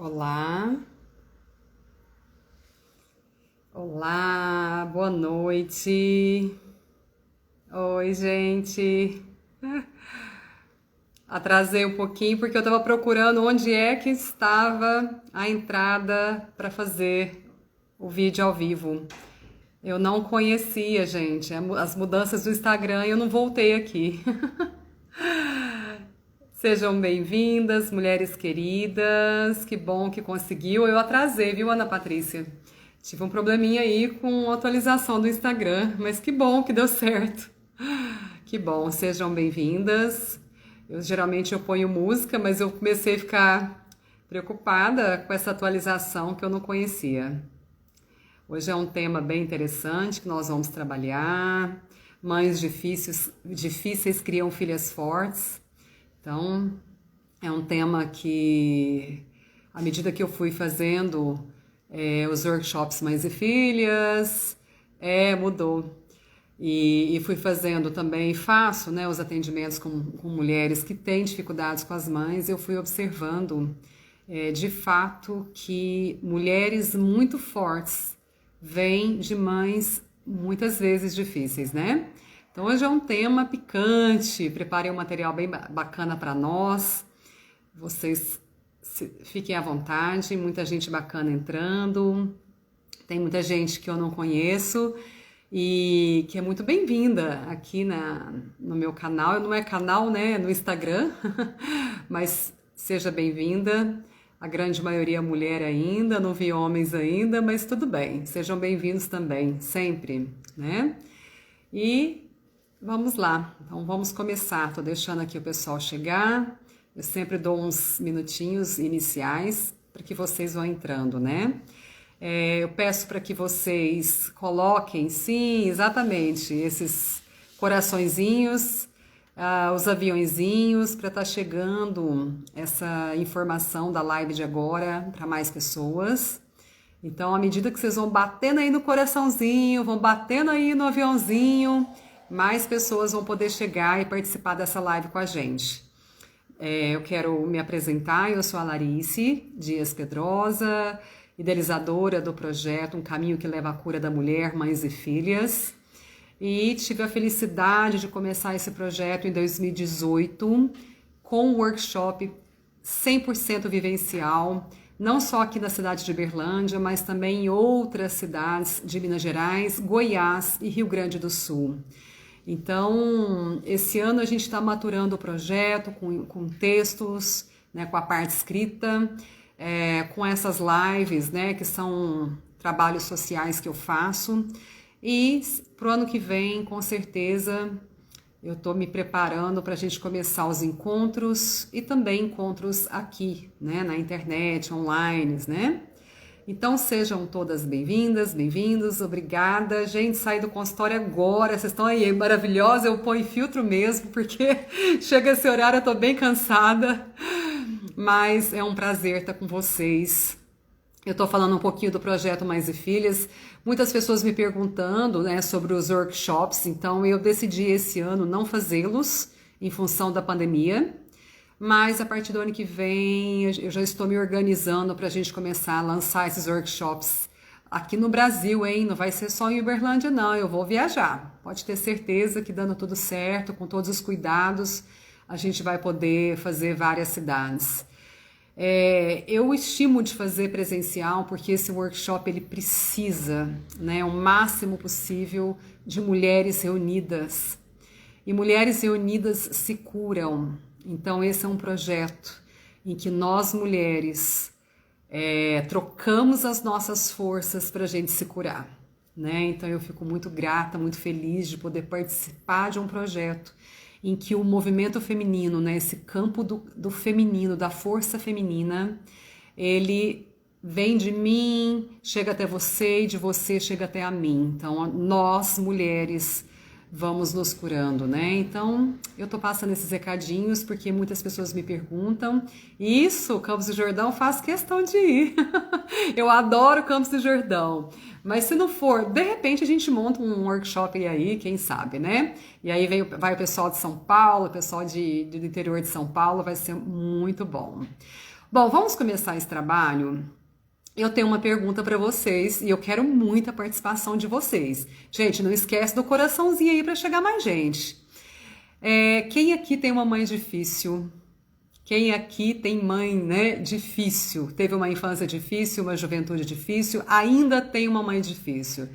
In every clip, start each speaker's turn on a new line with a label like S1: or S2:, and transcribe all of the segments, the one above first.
S1: Olá, olá, boa noite. Oi, gente. Atrasei um pouquinho porque eu estava procurando onde é que estava a entrada para fazer o vídeo ao vivo. Eu não conhecia, gente, as mudanças do Instagram e eu não voltei aqui. Sejam bem-vindas, mulheres queridas. Que bom que conseguiu. Eu atrasei, viu, Ana Patrícia? Tive um probleminha aí com a atualização do Instagram, mas que bom que deu certo. Que bom, sejam bem-vindas. Eu geralmente ponho música, mas eu comecei a ficar preocupada com essa atualização que eu não conhecia. Hoje é um tema bem interessante que nós vamos trabalhar. Mães difíceis criam filhas fortes. Então, é um tema que, à medida que eu fui fazendo os workshops Mães e Filhas, mudou. E fui fazendo também, faço, né, os atendimentos com mulheres que têm dificuldades com as mães. Eu fui observando, de fato, que mulheres muito fortes vêm de mães muitas vezes difíceis, né? Então hoje é um tema picante, preparei um material bem bacana para nós. Vocês fiquem à vontade, muita gente bacana entrando. Tem muita gente que eu não conheço e que é muito bem-vinda aqui no meu canal. Não é canal, né, no Instagram, mas seja bem-vinda. A grande maioria é mulher ainda, não vi homens ainda, mas tudo bem. Sejam bem-vindos também, sempre, né? E vamos lá, então vamos começar. Tô deixando aqui o pessoal chegar. Eu sempre dou uns minutinhos iniciais para que vocês vão entrando, né? Eu peço para que vocês coloquem, sim, exatamente, esses coraçõezinhos, os aviõezinhos, para estar chegando essa informação da live de agora para mais pessoas. Então, à medida que vocês vão batendo aí no coraçãozinho, vão batendo aí no aviãozinho, mais pessoas vão poder chegar e participar dessa live com a gente. Eu quero me apresentar, eu sou a Larice Dias Pedrosa, idealizadora do projeto Um Caminho que Leva à Cura da Mulher, Mães e Filhas. E tive a felicidade de começar esse projeto em 2018 com um workshop 100% vivencial, não só aqui na cidade de Uberlândia, mas também em outras cidades de Minas Gerais, Goiás e Rio Grande do Sul. Então, esse ano a gente está maturando o projeto com textos, né, com a parte escrita, com essas lives, né, que são trabalhos sociais que eu faço. E para o ano que vem, com certeza, eu estou me preparando para a gente começar os encontros e também encontros aqui, né, na internet, online, né? Então sejam todas bem-vindas, bem-vindos, obrigada. Gente, saí do consultório agora, vocês estão aí maravilhosa, eu ponho filtro mesmo, porque chega esse horário, eu tô bem cansada, mas é um prazer estar com vocês. Eu tô falando um pouquinho do projeto Mães e Filhas, muitas pessoas me perguntando, né, sobre os workshops, então eu decidi esse ano não fazê-los em função da pandemia. Mas a partir do ano que vem eu já estou me organizando para a gente começar a lançar esses workshops aqui no Brasil, hein? Não vai ser só em Uberlândia, não. Eu vou viajar. Pode ter certeza que dando tudo certo, com todos os cuidados, a gente vai poder fazer várias cidades. Eu estimo de fazer presencial porque esse workshop ele precisa, né, o máximo possível de mulheres reunidas. E mulheres reunidas se curam. Então esse é um projeto em que nós mulheres trocamos as nossas forças para a gente se curar, né? Então eu fico muito grata, muito feliz de poder participar de um projeto em que o movimento feminino, né, esse campo do feminino, da força feminina, ele vem de mim, chega até você e de você chega até a mim. Então nós mulheres vamos nos curando, né? Então, eu tô passando esses recadinhos porque muitas pessoas me perguntam. Isso, Campos do Jordão, faço questão de ir. Eu adoro Campos do Jordão. Mas se não for, de repente a gente monta um workshop aí, quem sabe, né? E aí vai o pessoal de São Paulo, o pessoal do interior de São Paulo, vai ser muito bom. Bom, vamos começar esse trabalho. Eu tenho uma pergunta para vocês e eu quero muita participação de vocês. Gente, não esquece do coraçãozinho aí para chegar mais gente. Quem aqui tem uma mãe difícil? Quem aqui tem mãe, né, difícil? Teve uma infância difícil, uma juventude difícil, ainda tem uma mãe difícil.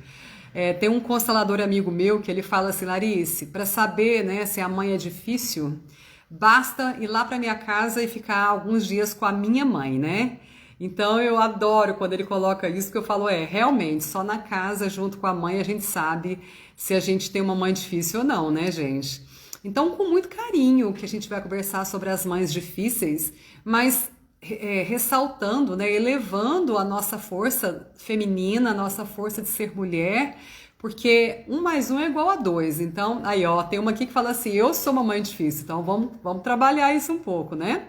S1: Tem um constelador amigo meu que ele fala assim, Larice, para saber, né, se a mãe é difícil, basta ir lá para minha casa e ficar alguns dias com a minha mãe, né? Então eu adoro quando ele coloca isso, que eu falo, realmente, só na casa, junto com a mãe, a gente sabe se a gente tem uma mãe difícil ou não, né, gente? Então, com muito carinho que a gente vai conversar sobre as mães difíceis, mas ressaltando, né, elevando a nossa força feminina, a nossa força de ser mulher, porque 1 mais 1 é igual a 2. Então, aí ó, tem uma aqui que fala assim, eu sou uma mãe difícil, então vamos trabalhar isso um pouco, né?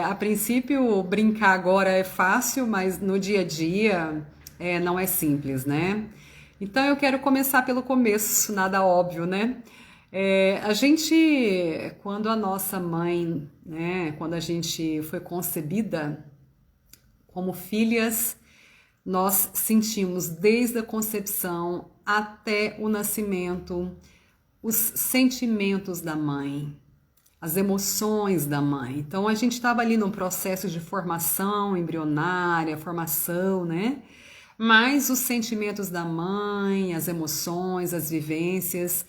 S1: A princípio, brincar agora é fácil, mas no dia a dia não é simples, né? Então eu quero começar pelo começo, nada óbvio, né? A gente, quando a nossa mãe, né, quando a gente foi concebida como filhas, nós sentimos desde a concepção até o nascimento os sentimentos da mãe, as emoções da mãe. Então a gente estava ali num processo de formação embrionária, formação, né? Mas os sentimentos da mãe, as emoções, as vivências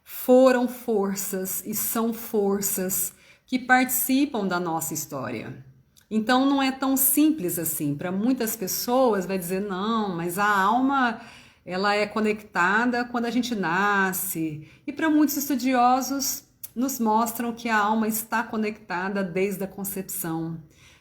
S1: foram forças e são forças que participam da nossa história. Então não é tão simples assim. Para muitas pessoas vai dizer, não, mas a alma ela é conectada quando a gente nasce. E para muitos estudiosos nos mostram que a alma está conectada desde a concepção.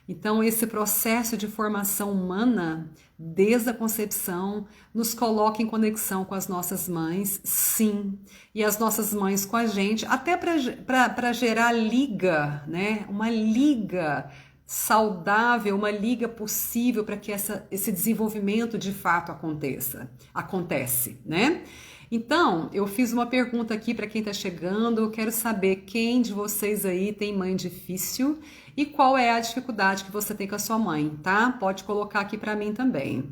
S1: Então esse processo de formação humana, desde a concepção, nos coloca em conexão com as nossas mães, sim, e as nossas mães com a gente, até para gerar liga, né? Uma liga saudável, uma liga possível para que esse desenvolvimento de fato acontece, né? Então, eu fiz uma pergunta aqui para quem está chegando, eu quero saber quem de vocês aí tem mãe difícil e qual é a dificuldade que você tem com a sua mãe, tá? Pode colocar aqui para mim também.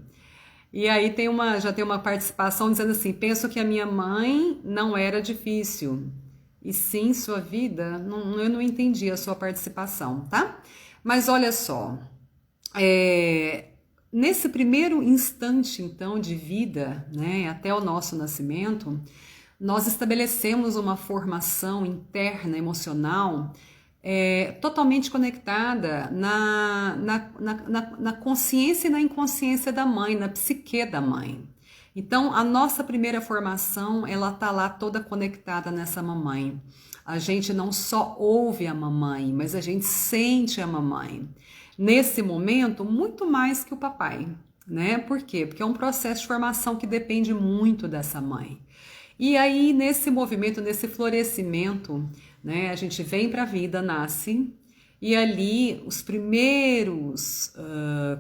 S1: E aí já tem uma participação dizendo assim, penso que a minha mãe não era difícil. E sim, sua vida, eu não entendi a sua participação, tá? Mas olha só, nesse primeiro instante, então, de vida, né, até o nosso nascimento, nós estabelecemos uma formação interna, emocional, totalmente conectada na consciência e na inconsciência da mãe, na psique da mãe. Então, a nossa primeira formação, ela tá lá toda conectada nessa mamãe. A gente não só ouve a mamãe, mas a gente sente a mamãe. Nesse momento, muito mais que o papai, né? Por quê? Porque é um processo de formação que depende muito dessa mãe. E aí, nesse movimento, nesse florescimento, né? A gente vem para a vida, nasce, e ali os primeiros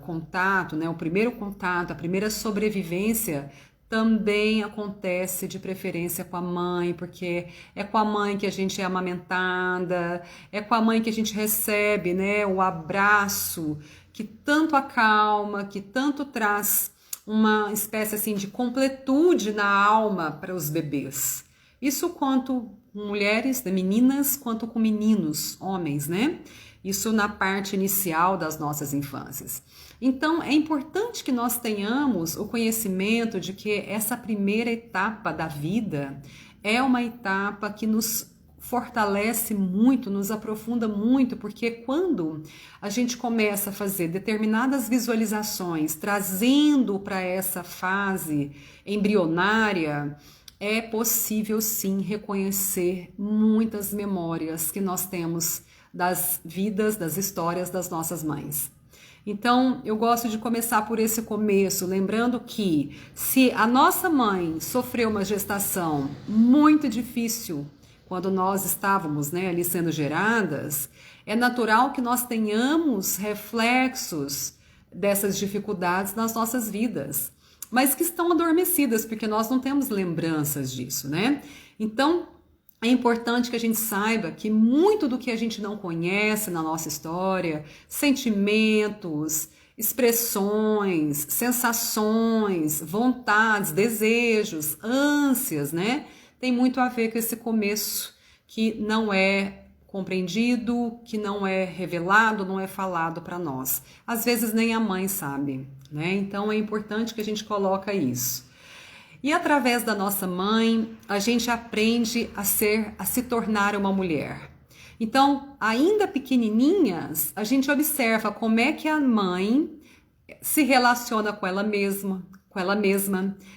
S1: contatos, né? O primeiro contato, a primeira sobrevivência também acontece de preferência com a mãe, porque é com a mãe que a gente é amamentada, é com a mãe que a gente recebe, né, o abraço que tanto acalma, que tanto traz uma espécie assim de completude na alma para os bebês. Isso quanto mulheres, meninas, quanto com meninos, homens, né? Isso na parte inicial das nossas infâncias. Então, é importante que nós tenhamos o conhecimento de que essa primeira etapa da vida é uma etapa que nos fortalece muito, nos aprofunda muito, porque quando a gente começa a fazer determinadas visualizações, trazendo para essa fase embrionária, é possível sim reconhecer muitas memórias que nós temos das vidas, das histórias das nossas mães. Então, eu gosto de começar por esse começo, lembrando que se a nossa mãe sofreu uma gestação muito difícil, quando nós estávamos, né, ali sendo geradas, é natural que nós tenhamos reflexos dessas dificuldades nas nossas vidas, mas que estão adormecidas, porque nós não temos lembranças disso, né? Então, é importante que a gente saiba que muito do que a gente não conhece na nossa história, sentimentos, expressões, sensações, vontades, desejos, ânsias, né? Tem muito a ver com esse começo que não é compreendido, que não é revelado, não é falado para nós. Às vezes nem a mãe sabe, né? Então é importante que a gente coloque isso. E através da nossa mãe, a gente aprende a se tornar uma mulher. Então, ainda pequenininhas, a gente observa como é que a mãe se relaciona com ela mesma,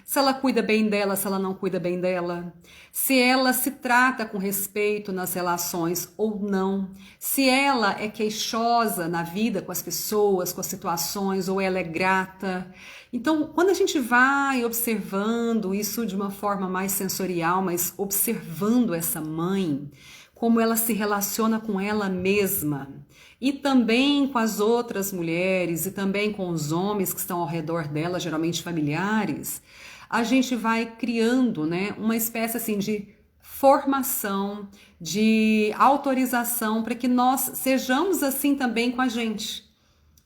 S1: se ela cuida bem dela, se ela não cuida bem dela, se ela se trata com respeito nas relações ou não, se ela é queixosa na vida com as pessoas, com as situações, ou ela é grata. Então, quando a gente vai observando isso de uma forma mais sensorial, mas observando essa mãe, como ela se relaciona com ela mesma e também com as outras mulheres e também com os homens que estão ao redor dela, geralmente familiares, a gente vai criando, né, uma espécie assim de formação, de autorização para que nós sejamos assim também com a gente.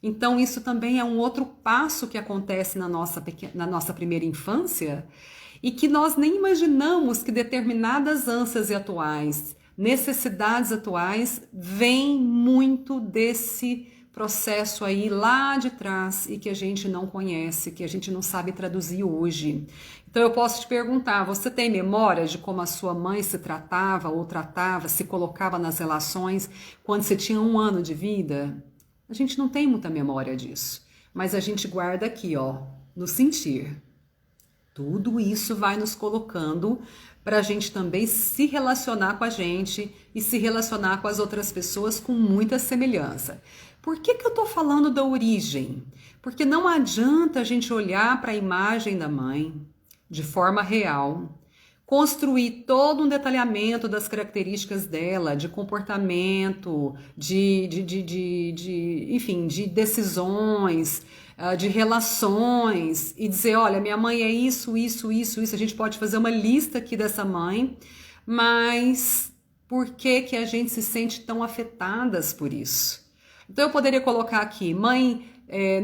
S1: Então isso também é um outro passo que acontece na nossa primeira infância e que nós nem imaginamos que determinadas ânsias atuais, necessidades atuais, vêm muito desse processo aí lá de trás e que a gente não conhece, que a gente não sabe traduzir hoje. Então eu posso te perguntar, você tem memória de como a sua mãe se tratava ou tratava, se colocava nas relações quando você tinha 1 ano de vida? A gente não tem muita memória disso, mas a gente guarda aqui, ó, no sentir. Tudo isso vai nos colocando para a gente também se relacionar com a gente e se relacionar com as outras pessoas com muita semelhança. Por que eu estou falando da origem? Porque não adianta a gente olhar para a imagem da mãe de forma real, construir todo um detalhamento das características dela, de comportamento, enfim, de decisões, de relações, e dizer, olha, minha mãe é isso, isso, isso, isso. A gente pode fazer uma lista aqui dessa mãe, mas por que a gente se sente tão afetadas por isso? Então eu poderia colocar aqui, mãe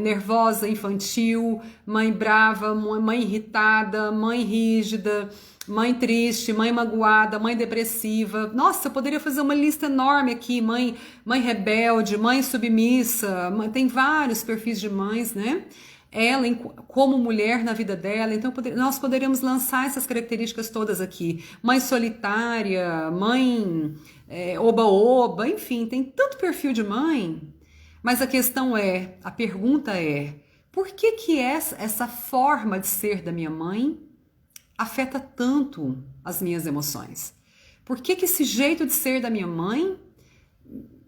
S1: nervosa, infantil, mãe brava, mãe irritada, mãe rígida, mãe triste, mãe magoada, mãe depressiva. Nossa, eu poderia fazer uma lista enorme aqui. Mãe rebelde, mãe submissa. Tem vários perfis de mães, né? Ela como mulher na vida dela. Então nós poderíamos lançar essas características todas aqui. Mãe solitária, mãe oba-oba, enfim, tem tanto perfil de mãe. Mas a pergunta é, por que essa forma de ser da minha mãe afeta tanto as minhas emoções? Por que esse jeito de ser da minha mãe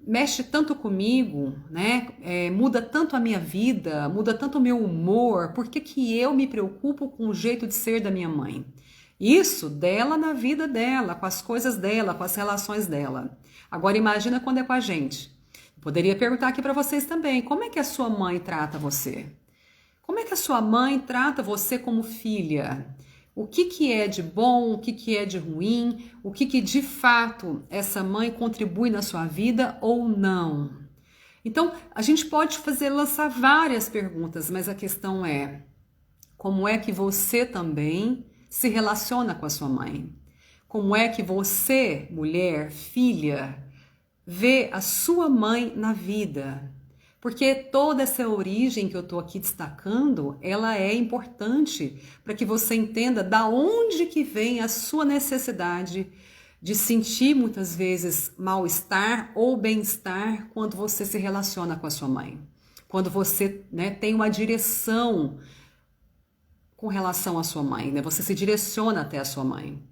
S1: mexe tanto comigo, né? Muda tanto a minha vida, muda tanto o meu humor? Por que eu me preocupo com o jeito de ser da minha mãe? Isso dela na vida dela, com as coisas dela, com as relações dela. Agora imagina quando é com a gente. Poderia perguntar aqui para vocês também, como é que a sua mãe trata você? Como é que a sua mãe trata você como filha? O que é de bom, o que é de ruim, o que de fato essa mãe contribui na sua vida ou não? Então, a gente pode lançar várias perguntas, mas a questão é, como é que você também se relaciona com a sua mãe? Como é que você, mulher, filha, vê a sua mãe na vida? Porque toda essa origem que eu estou aqui destacando, ela é importante para que você entenda da onde que vem a sua necessidade de sentir muitas vezes mal-estar ou bem-estar quando você se relaciona com a sua mãe. Quando você, né, tem uma direção com relação à sua mãe, né? Você se direciona até a sua mãe.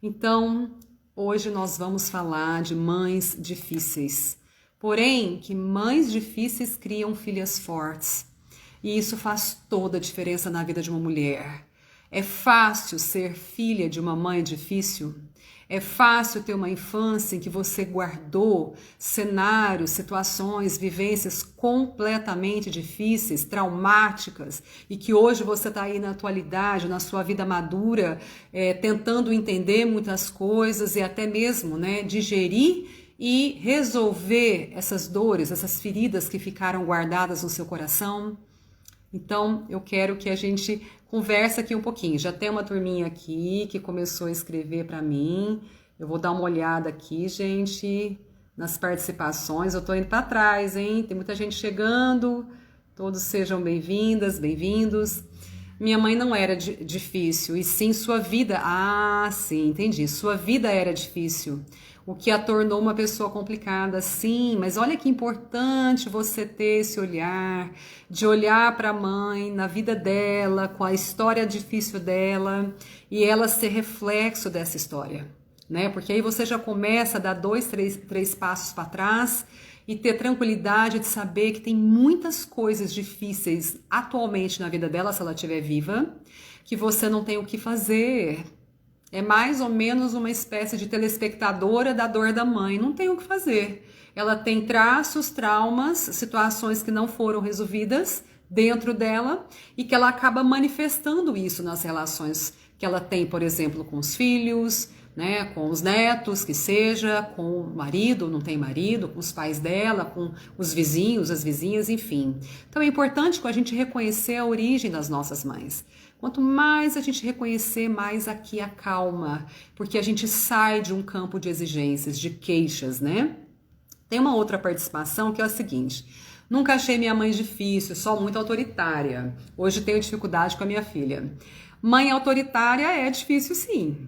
S1: Então, hoje nós vamos falar de mães difíceis. Porém, que mães difíceis criam filhas fortes. E isso faz toda a diferença na vida de uma mulher. É fácil ser filha de uma mãe difícil? É fácil ter uma infância em que você guardou cenários, situações, vivências completamente difíceis, traumáticas, e que hoje você está aí na atualidade, na sua vida madura, tentando entender muitas coisas e até mesmo, né, digerir e resolver essas dores, essas feridas que ficaram guardadas no seu coração. Então, eu quero que a gente converse aqui um pouquinho. Já tem uma turminha aqui que começou a escrever para mim. Eu vou dar uma olhada aqui, gente, nas participações. Eu tô indo para trás, hein? Tem muita gente chegando. Todos sejam bem-vindas, bem-vindos. Minha mãe não era difícil, e sim sua vida. Ah, sim, entendi. Sua vida era difícil, o que a tornou uma pessoa complicada. Sim, mas olha que importante você ter esse olhar, de olhar para a mãe, na vida dela, com a história difícil dela, e ela ser reflexo dessa história, né? Porque aí você já começa a dar 2, 3 passos para trás e ter tranquilidade de saber que tem muitas coisas difíceis atualmente na vida dela, se ela estiver viva, que você não tem o que fazer. É mais ou menos uma espécie de telespectadora da dor da mãe, não tem o que fazer. Ela tem traços, traumas, situações que não foram resolvidas dentro dela e que ela acaba manifestando isso nas relações que ela tem, por exemplo, com os filhos, né, com os netos, que seja, com o marido, não tem marido, com os pais dela, com os vizinhos, as vizinhas, enfim. Então é importante que a gente reconhecer a origem das nossas mães. Quanto mais a gente reconhecer, mais aqui acalma, porque a gente sai de um campo de exigências, de queixas, né? Tem uma outra participação que é a seguinte: nunca achei minha mãe difícil, só muito autoritária. Hoje tenho dificuldade com a minha filha. Mãe autoritária é difícil, sim,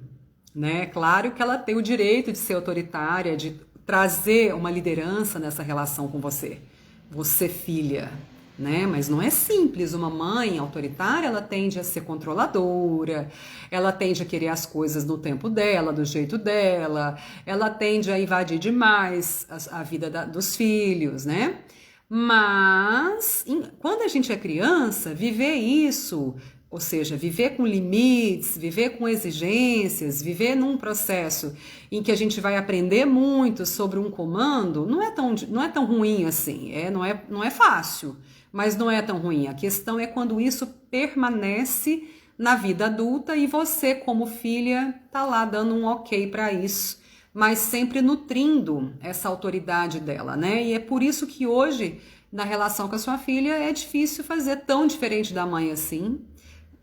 S1: né? Claro que ela tem o direito de ser autoritária, de trazer uma liderança nessa relação com você. Você, filha, né? Mas não é simples. Uma mãe autoritária, ela tende a ser controladora, ela tende a querer as coisas no tempo dela, do jeito dela, ela tende a invadir demais a vida dos filhos, né? Mas quando a gente é criança, viver isso, ou seja, viver com limites, viver com exigências, viver num processo em que a gente vai aprender muito sobre um comando, não é tão ruim assim. Não é fácil, mas não é tão ruim. A questão é quando isso permanece na vida adulta e você, como filha, tá lá dando um ok para isso, mas sempre nutrindo essa autoridade dela, né? E é por isso que hoje, na relação com a sua filha, é difícil fazer tão diferente da mãe assim,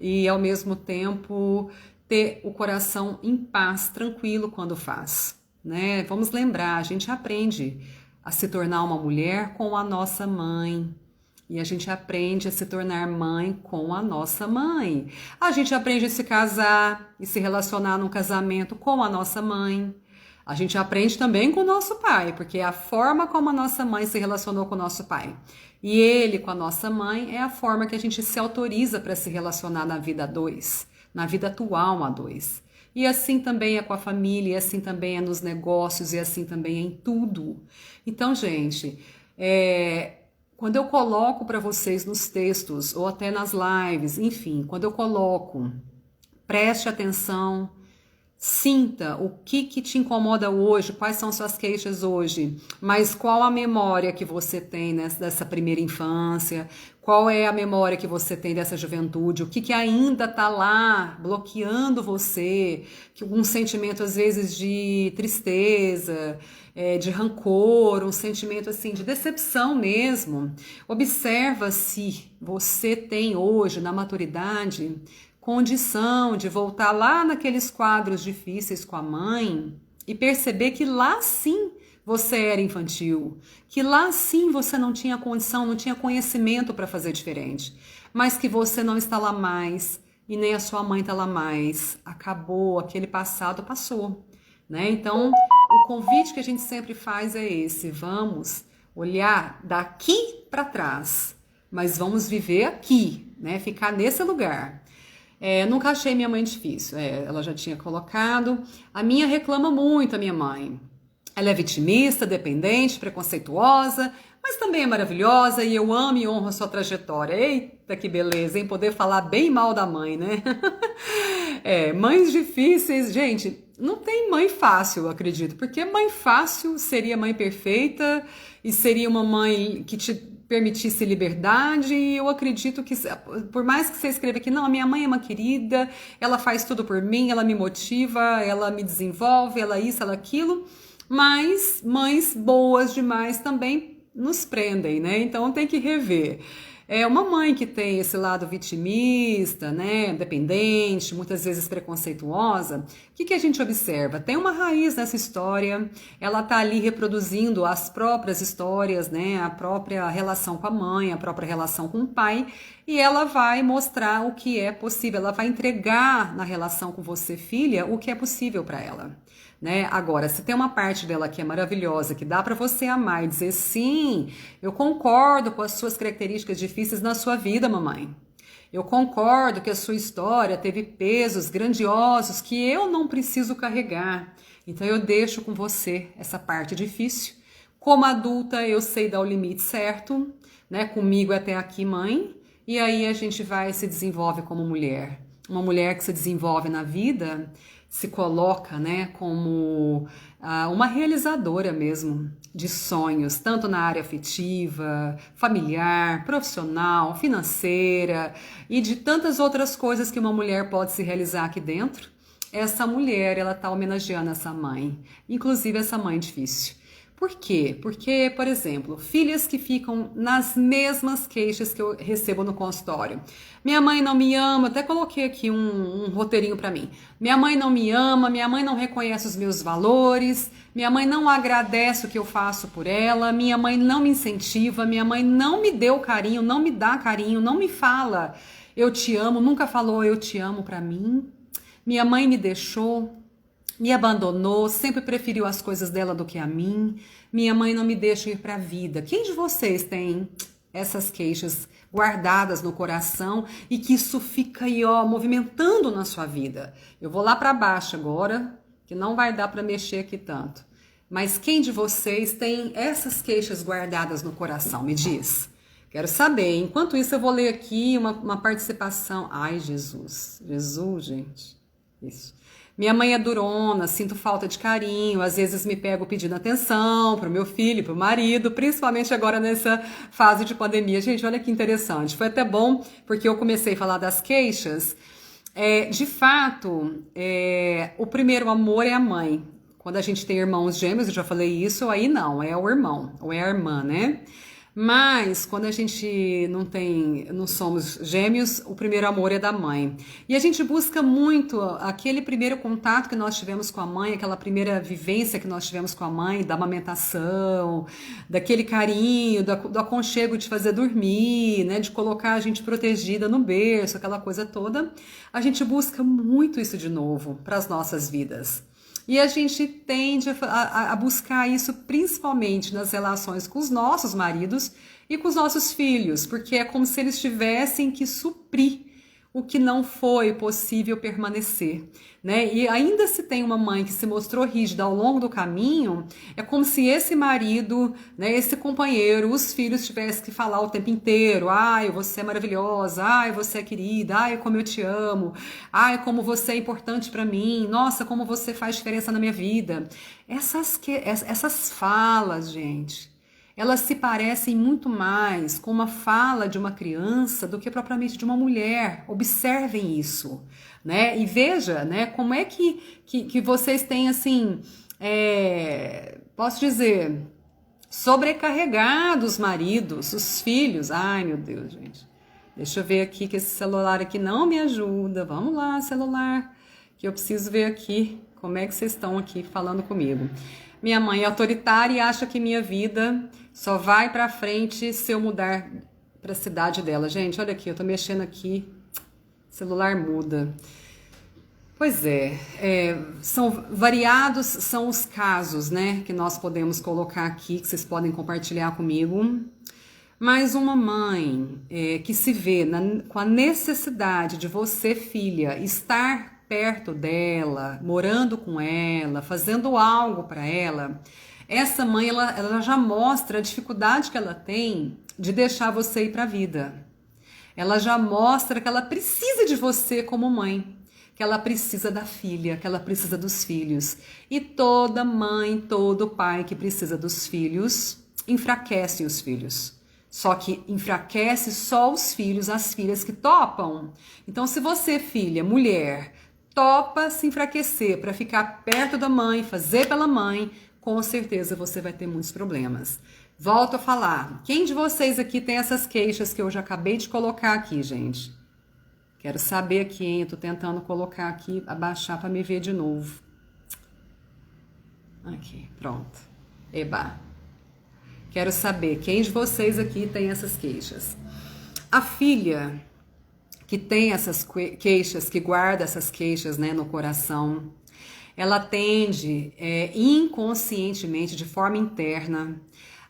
S1: e ao mesmo tempo ter o coração em paz, tranquilo quando faz, né? Vamos lembrar, a gente aprende a se tornar uma mulher com a nossa mãe, e a gente aprende a se tornar mãe com a nossa mãe. A gente aprende a se casar e se relacionar num casamento com a nossa mãe. A gente aprende também com o nosso pai, porque é a forma como a nossa mãe se relacionou com o nosso pai. E ele com a nossa mãe é a forma que a gente se autoriza para se relacionar na vida a dois, na vida atual a dois. E assim também é com a família, e assim também é nos negócios, e assim também é em tudo. Então, gente, quando eu coloco para vocês nos textos, ou até nas lives, enfim, quando eu coloco, preste atenção, sinta o que te incomoda hoje, quais são suas queixas hoje, mas qual a memória que você tem dessa primeira infância, qual é a memória que você tem dessa juventude, o que ainda está lá bloqueando você, que um sentimento às vezes de tristeza, de rancor, um sentimento assim de decepção mesmo. Observa se você tem hoje na maturidade condição de voltar lá naqueles quadros difíceis com a mãe e perceber que lá sim você era infantil, que lá sim você não tinha condição, não tinha conhecimento para fazer diferente, mas que você não está lá mais e nem a sua mãe está lá mais. Acabou, aquele passado passou, né? Então, o convite que a gente sempre faz é esse: vamos olhar daqui para trás, mas vamos viver aqui, né? Ficar nesse lugar. Nunca achei minha mãe difícil. Ela já tinha colocado. A minha reclama muito, a minha mãe. Ela é vitimista, dependente, preconceituosa, mas também é maravilhosa e eu amo e honro a sua trajetória. Eita, que beleza, hein? Poder falar bem mal da mãe, né? Mães difíceis, gente, não tem mãe fácil, eu acredito, porque mãe fácil seria mãe perfeita e seria uma mãe que te permitisse liberdade, e eu acredito que, por mais que você escreva aqui, não, a minha mãe é uma querida, ela faz tudo por mim, ela me motiva, ela me desenvolve, ela isso, ela aquilo, mas mães boas demais também nos prendem, né? Então tem que rever. É uma mãe que tem esse lado vitimista, né, dependente, muitas vezes preconceituosa. O que a gente observa? Tem uma raiz nessa história, ela tá ali reproduzindo as próprias histórias, né, a própria relação com a mãe, a própria relação com o pai, e ela vai mostrar o que é possível, ela vai entregar na relação com você, filha, o que é possível para ela. Né? Agora, se tem uma parte dela que é maravilhosa, que dá para você amar e dizer sim, eu concordo com as suas características difíceis na sua vida, mamãe. Eu concordo que a sua história teve pesos grandiosos que eu não preciso carregar. Então eu deixo com você essa parte difícil. Como adulta, eu sei dar o limite certo, né? Comigo até aqui, mãe. E aí a gente vai e se desenvolve como mulher. Uma mulher que se desenvolve na vida se coloca, né, como uma realizadora mesmo de sonhos, tanto na área afetiva, familiar, profissional, financeira e de tantas outras coisas que uma mulher pode se realizar aqui dentro. Essa mulher, ela tá homenageando essa mãe, inclusive essa mãe difícil. Por quê? Porque, por exemplo, filhas que ficam nas mesmas queixas que eu recebo no consultório. Minha mãe não me ama, até coloquei aqui um roteirinho para mim. Minha mãe não me ama, minha mãe não reconhece os meus valores, minha mãe não agradece o que eu faço por ela, minha mãe não me incentiva, minha mãe não me deu carinho, não me dá carinho, não me fala eu te amo, nunca falou eu te amo para mim. Minha mãe me deixou, me abandonou, sempre preferiu as coisas dela do que a mim. Minha mãe não me deixa ir para a vida. Quem de vocês tem essas queixas guardadas no coração e que isso fica aí, ó, movimentando na sua vida? Eu vou lá para baixo agora, que não vai dar para mexer aqui tanto. Mas quem de vocês tem essas queixas guardadas no coração? Me diz. Quero saber. Enquanto isso, eu vou ler aqui uma participação. Ai, Jesus. Jesus, gente. Isso. Minha mãe é durona, sinto falta de carinho, às vezes me pego pedindo atenção pro meu filho, pro marido, principalmente agora nessa fase de pandemia. Gente, olha que interessante. Foi até bom, porque eu comecei a falar das queixas. De fato, o primeiro amor é a mãe. Quando a gente tem irmãos gêmeos, eu já falei isso, aí não, é o irmão, ou é a irmã, né? Mas quando a gente não somos gêmeos, o primeiro amor é da mãe. E a gente busca muito aquele primeiro contato que nós tivemos com a mãe, aquela primeira vivência que nós tivemos com a mãe, da amamentação, daquele carinho, do aconchego de fazer dormir, né, de colocar a gente protegida no berço, aquela coisa toda. A gente busca muito isso de novo para as nossas vidas. E a gente tende a buscar isso principalmente nas relações com os nossos maridos e com os nossos filhos, porque é como se eles tivessem que suprir o que não foi possível permanecer, né? E ainda se tem uma mãe que se mostrou rígida ao longo do caminho, é como se esse marido, né, esse companheiro, os filhos tivessem que falar o tempo inteiro: ai, você é maravilhosa, ai, você é querida, ai, como eu te amo, ai, como você é importante para mim, nossa, como você faz diferença na minha vida. Essas falas, gente, elas se parecem muito mais com uma fala de uma criança do que propriamente de uma mulher. Observem isso, né? E veja, né, como é que vocês têm, assim, posso dizer, sobrecarregado os maridos, os filhos. Ai, meu Deus, gente. Deixa eu ver aqui, que esse celular aqui não me ajuda. Vamos lá, celular, que eu preciso ver aqui como é que vocês estão aqui falando comigo. Minha mãe é autoritária e acha que minha vida só vai pra frente se eu mudar pra cidade dela. Gente, olha aqui, eu tô mexendo aqui, celular muda. Pois são variados, são os casos, né, que nós podemos colocar aqui, que vocês podem compartilhar comigo. Mas uma mãe que se vê com a necessidade de você, filha, estar perto dela, morando com ela, fazendo algo para ela, essa mãe, ela já mostra a dificuldade que ela tem de deixar você ir para a vida. Ela já mostra que ela precisa de você como mãe, que ela precisa da filha, que ela precisa dos filhos. E toda mãe, todo pai que precisa dos filhos, enfraquece os filhos. Só que enfraquece só os filhos, as filhas que topam. Então, se você, filha, mulher, topa se enfraquecer para ficar perto da mãe, fazer pela mãe, com certeza você vai ter muitos problemas. Volto a falar. Quem de vocês aqui tem essas queixas que eu já acabei de colocar aqui, gente? Quero saber aqui, hein? Eu tô tentando colocar aqui, abaixar para me ver de novo. Aqui, pronto. Eba. Quero saber quem de vocês aqui tem essas queixas. A filha que tem essas queixas, que guarda essas queixas, né, no coração, ela tende inconscientemente, de forma interna,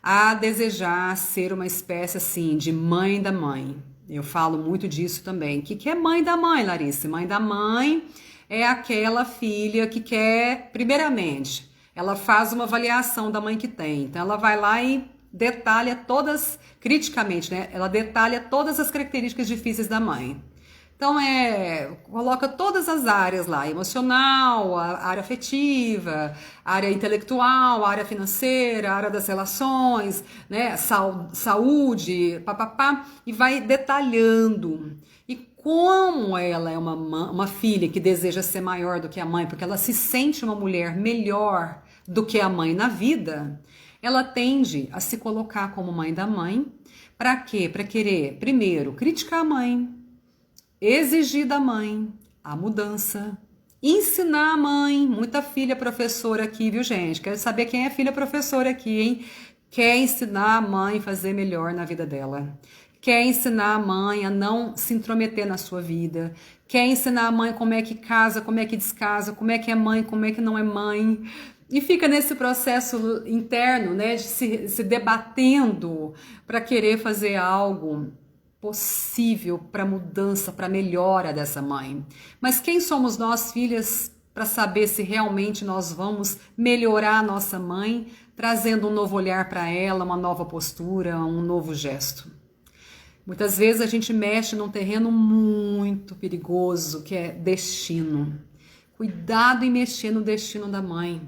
S1: a desejar ser uma espécie assim de mãe da mãe. Eu falo muito disso também. O que é mãe da mãe, Larissa? Mãe da mãe é aquela filha que quer, primeiramente, ela faz uma avaliação da mãe que tem. Então ela vai lá e detalha todas, criticamente, né? Ela detalha todas as características difíceis da mãe. Então, coloca todas as áreas lá, emocional, a área afetiva, a área intelectual, a área financeira, a área das relações, né, saúde, papapá, e vai detalhando. E como ela é uma filha que deseja ser maior do que a mãe, porque ela se sente uma mulher melhor do que a mãe na vida, ela tende a se colocar como mãe da mãe. Para quê? Para querer, primeiro, criticar a mãe, exigir da mãe a mudança, ensinar a mãe. Muita filha professora aqui, viu, gente? Quero saber quem é filha professora aqui, hein? Quer ensinar a mãe a fazer melhor na vida dela. Quer ensinar a mãe a não se intrometer na sua vida. Quer ensinar a mãe como é que casa, como é que descasa, como é que é mãe, como é que não é mãe. E fica nesse processo interno, né, de se debatendo para querer fazer algo possível para mudança, para melhora dessa mãe. Mas quem somos nós, filhas, para saber se realmente nós vamos melhorar a nossa mãe, trazendo um novo olhar para ela, uma nova postura, um novo gesto? Muitas vezes a gente mexe num terreno muito perigoso, que é destino. Cuidado em mexer no destino da mãe.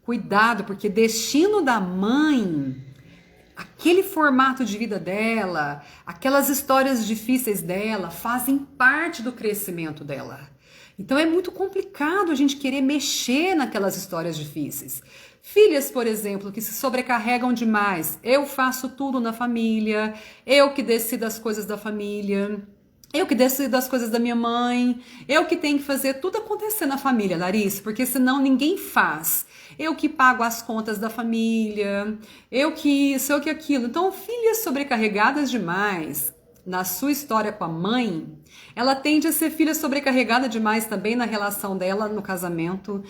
S1: Cuidado, porque destino da mãe, aquele formato de vida dela, aquelas histórias difíceis dela, fazem parte do crescimento dela. Então é muito complicado a gente querer mexer naquelas histórias difíceis. Filhas, por exemplo, que se sobrecarregam demais. Eu faço tudo na família, eu que decido as coisas da família, eu que decido as coisas da minha mãe, eu que tenho que fazer tudo acontecer na família, Larissa, porque senão ninguém faz. Eu que pago as contas da família, eu que isso, eu que aquilo. Então, filhas sobrecarregadas demais na sua história com a mãe, ela tende a ser filha sobrecarregada demais também na relação dela no casamento,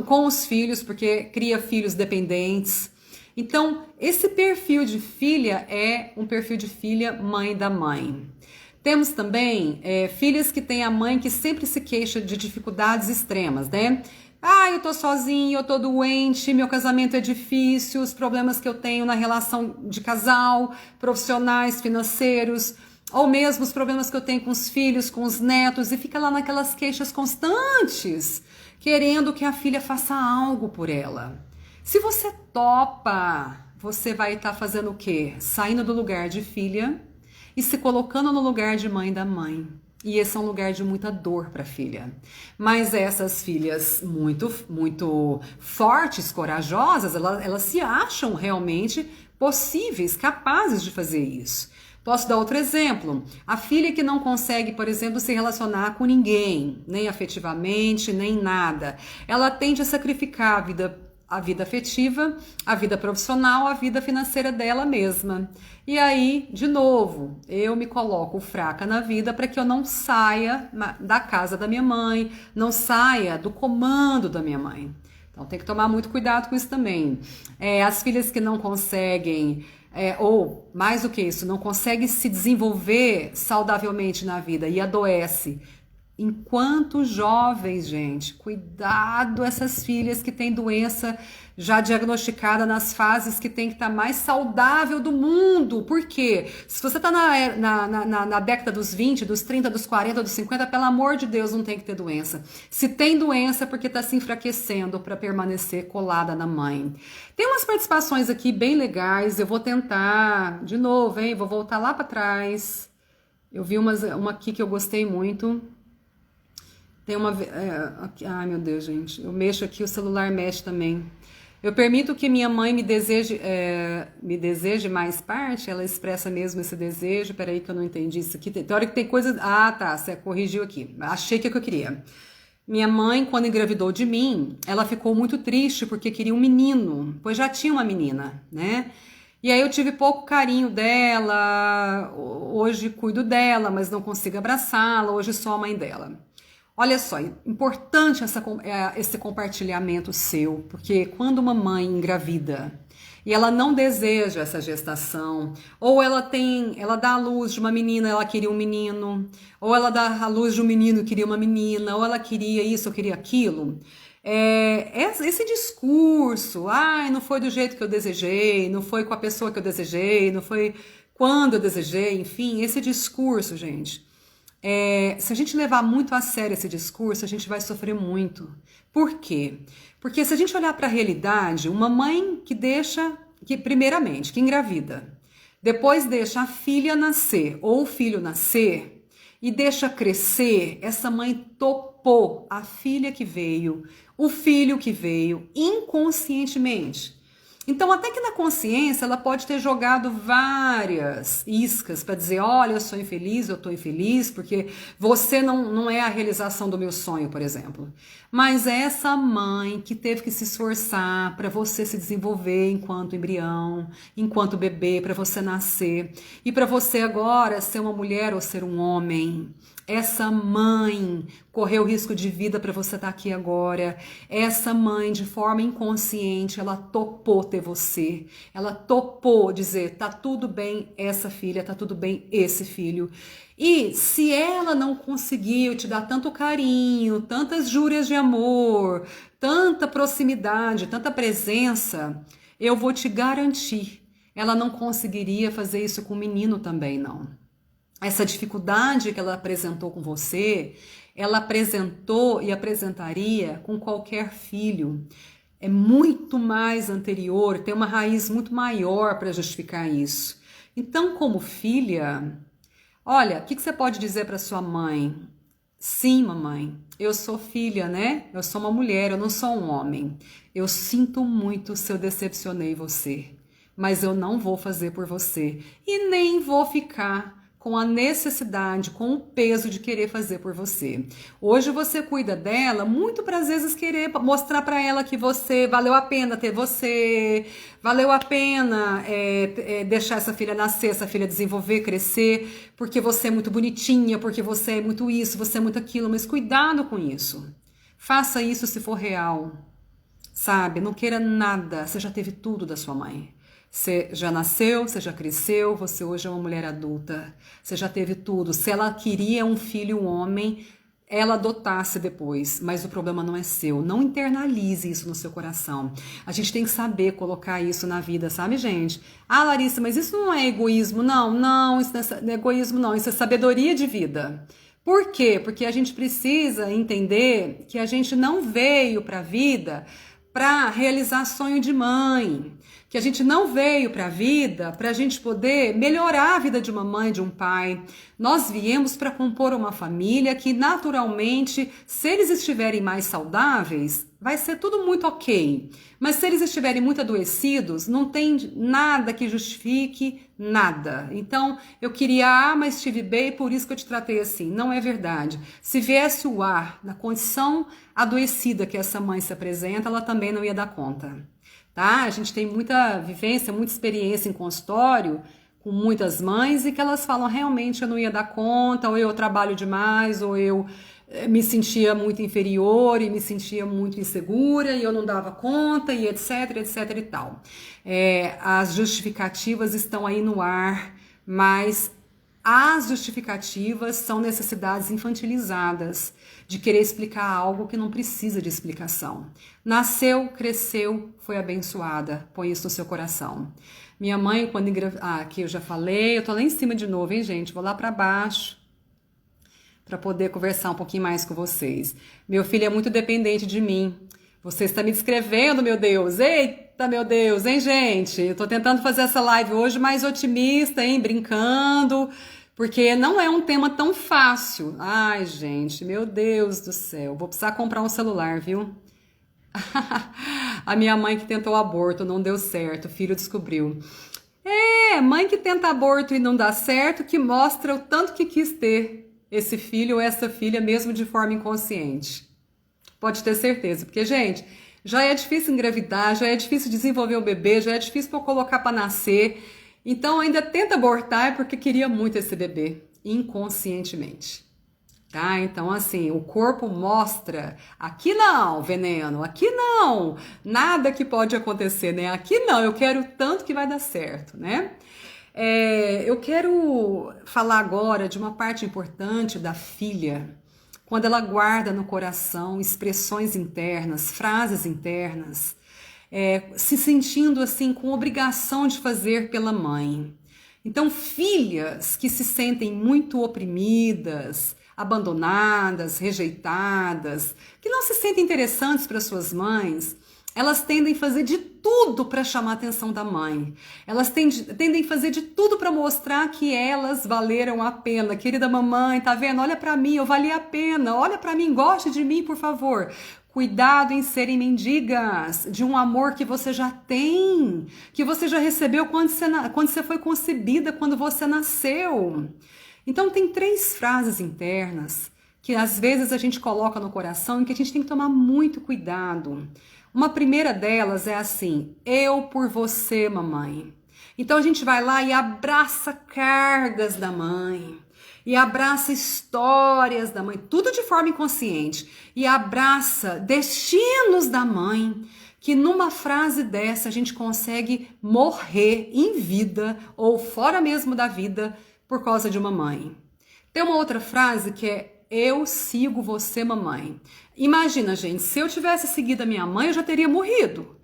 S1: com os filhos, porque cria filhos dependentes. Então, esse perfil de filha é um perfil de filha mãe da mãe. Temos também filhas que têm a mãe que sempre se queixa de dificuldades extremas, né? Ah, eu tô sozinha, eu tô doente, meu casamento é difícil, os problemas que eu tenho na relação de casal, profissionais, financeiros, ou mesmo os problemas que eu tenho com os filhos, com os netos, e fica lá naquelas queixas constantes, querendo que a filha faça algo por ela. Se você topa, você vai estar fazendo o quê? Saindo do lugar de filha e se colocando no lugar de mãe da mãe. E esse é um lugar de muita dor para a filha. Mas essas filhas muito fortes, corajosas, elas se acham realmente possíveis, capazes de fazer isso. Posso dar outro exemplo? A filha que não consegue, por exemplo, se relacionar com ninguém, nem afetivamente, nem nada. Ela tende a sacrificar a vida afetiva, a vida profissional, a vida financeira dela mesma. E aí, de novo, eu me coloco fraca na vida para que eu não saia da casa da minha mãe, não saia do comando da minha mãe. Então tem que tomar muito cuidado com isso também. As filhas que não conseguem, ou mais do que isso, não conseguem se desenvolver saudavelmente na vida e adoece enquanto jovens, gente. Cuidado essas filhas que têm doença já diagnosticada nas fases que tem que estar mais saudável do mundo. Por quê? Se você está na década dos 20, dos 30, dos 40, dos 50, pelo amor de Deus, não tem que ter doença. Se tem doença é porque está se enfraquecendo para permanecer colada na mãe. Tem umas participações aqui bem legais, eu vou tentar, de novo, hein? Vou voltar lá para trás. Eu vi uma aqui que eu gostei muito. Tem uma... ai, meu Deus, gente. Eu mexo aqui, o celular mexe também. Eu permito que minha mãe me deseje mais parte? Ela expressa mesmo esse desejo? Peraí que eu não entendi isso aqui. Tem hora que tem coisa... Ah, tá, você corrigiu aqui. Achei que é o que eu queria. Minha mãe, quando engravidou de mim, ela ficou muito triste porque queria um menino, pois já tinha uma menina, né? E aí eu tive pouco carinho dela, hoje cuido dela, mas não consigo abraçá-la, hoje sou a mãe dela. Olha só, importante esse compartilhamento seu, porque quando uma mãe engravida e ela não deseja essa gestação, ou ela dá à luz de uma menina, ela queria um menino, ou ela dá à luz de um menino, queria uma menina, ou ela queria isso, ou queria aquilo, esse discurso, não foi do jeito que eu desejei, não foi com a pessoa que eu desejei, não foi quando eu desejei, enfim, esse discurso, gente. Se a gente levar muito a sério esse discurso, a gente vai sofrer muito. Por quê? Porque se a gente olhar para a realidade, uma mãe primeiramente, que engravida, depois deixa a filha nascer ou o filho nascer e deixa crescer, essa mãe topou a filha que veio, o filho que veio, inconscientemente. Então, até que na consciência, ela pode ter jogado várias iscas para dizer, olha, eu sou infeliz, eu estou infeliz, porque você não é a realização do meu sonho, por exemplo. Mas é essa mãe que teve que se esforçar para você se desenvolver enquanto embrião, enquanto bebê, para você nascer. E para você agora ser uma mulher ou ser um homem. Essa mãe correu risco de vida para você estar aqui agora. Essa mãe, de forma inconsciente, ela topou ter você. Ela topou dizer, tá tudo bem essa filha, tá tudo bem esse filho. E se ela não conseguiu te dar tanto carinho, tantas júrias de amor, tanta proximidade, tanta presença, eu vou te garantir, ela não conseguiria fazer isso com o menino também, não. Essa dificuldade que ela apresentou com você, ela apresentou e apresentaria com qualquer filho. É muito mais anterior, tem uma raiz muito maior para justificar isso. Então, como filha, olha, o que você pode dizer para sua mãe? Sim, mamãe, eu sou filha, né? Eu sou uma mulher, eu não sou um homem. Eu sinto muito se eu decepcionei você, mas eu não vou fazer por você e nem vou ficar com a necessidade, com o peso de querer fazer por você. Hoje você cuida dela muito para às vezes querer mostrar para ela que você valeu a pena ter você, valeu a pena deixar essa filha nascer, essa filha desenvolver, crescer, porque você é muito bonitinha, porque você é muito isso, você é muito aquilo, mas cuidado com isso. Faça isso se for real, sabe? Não queira nada, você já teve tudo da sua mãe. Você já nasceu, você já cresceu, você hoje é uma mulher adulta, você já teve tudo. Se ela queria um filho, um homem, ela adotasse depois, mas o problema não é seu. Não internalize isso no seu coração. A gente tem que saber colocar isso na vida, sabe, gente? Ah, Larissa, mas isso não é egoísmo? Não, isso não é egoísmo, não. Isso é sabedoria de vida. Por quê? Porque a gente precisa entender que a gente não veio para a vida para realizar sonho de mãe, que a gente não veio para a vida para a gente poder melhorar a vida de uma mãe, de um pai. Nós viemos para compor uma família que naturalmente, se eles estiverem mais saudáveis, vai ser tudo muito ok. Mas se eles estiverem muito adoecidos, não tem nada que justifique nada. Então, eu queria mas estive bem, por isso que eu te tratei assim. Não é verdade. Se viesse o ar na condição adoecida que essa mãe se apresenta, ela também não ia dar conta. Tá? A gente tem muita vivência, muita experiência em consultório com muitas mães e que elas falam realmente eu não ia dar conta, ou eu trabalho demais, ou eu me sentia muito inferior e me sentia muito insegura e eu não dava conta e etc, etc e tal. As justificativas estão aí no ar, mas As justificativas são necessidades infantilizadas, de querer explicar algo que não precisa de explicação. Nasceu, cresceu, foi abençoada. Põe isso no seu coração. Minha mãe, quando engravidou... aqui eu já falei, eu tô lá em cima de novo, hein, gente? Vou lá para baixo para poder conversar um pouquinho mais com vocês. Meu filho é muito dependente de mim. Você está me descrevendo, meu Deus. Eita, meu Deus, hein, gente? Eu tô tentando fazer essa live hoje mais otimista, hein, brincando, porque não é um tema tão fácil. Ai, gente, meu Deus do céu. Vou precisar comprar um celular, viu? A minha mãe que tentou aborto, não deu certo, o filho descobriu. Mãe que tenta aborto e não dá certo, que mostra o tanto que quis ter esse filho ou essa filha, mesmo de forma inconsciente. Pode ter certeza, porque, gente, já é difícil engravidar, já é difícil desenvolver um bebê, já é difícil para colocar para nascer. Então, ainda tenta abortar porque queria muito esse bebê, inconscientemente. Tá? Então, assim, o corpo mostra, aqui não, veneno, aqui não, nada que pode acontecer, né? Aqui não, eu quero tanto que vai dar certo, né? Eu quero falar agora de uma parte importante da filha, quando ela guarda no coração expressões internas, frases internas, se sentindo assim com obrigação de fazer pela mãe. Então, filhas que se sentem muito oprimidas, abandonadas, rejeitadas, que não se sentem interessantes para suas mães, elas tendem a fazer de tudo para chamar a atenção da mãe. Elas tendem a fazer de tudo para mostrar que elas valeram a pena. Querida mamãe, tá vendo? Olha para mim, eu vali a pena. Olha para mim, goste de mim, por favor. Cuidado em serem mendigas de um amor que você já tem, que você já recebeu quando você foi concebida, quando você nasceu. Então tem 3 frases internas que às vezes a gente coloca no coração e que a gente tem que tomar muito cuidado. Uma primeira delas é assim: eu por você, mamãe. Então a gente vai lá e abraça cargas da mãe, e abraça histórias da mãe, tudo de forma inconsciente, e abraça destinos da mãe, que numa frase dessa a gente consegue morrer em vida ou fora mesmo da vida por causa de uma mãe. Tem uma outra frase que é: eu sigo você, mamãe. Imagina, gente, se eu tivesse seguido a minha mãe, eu já teria morrido.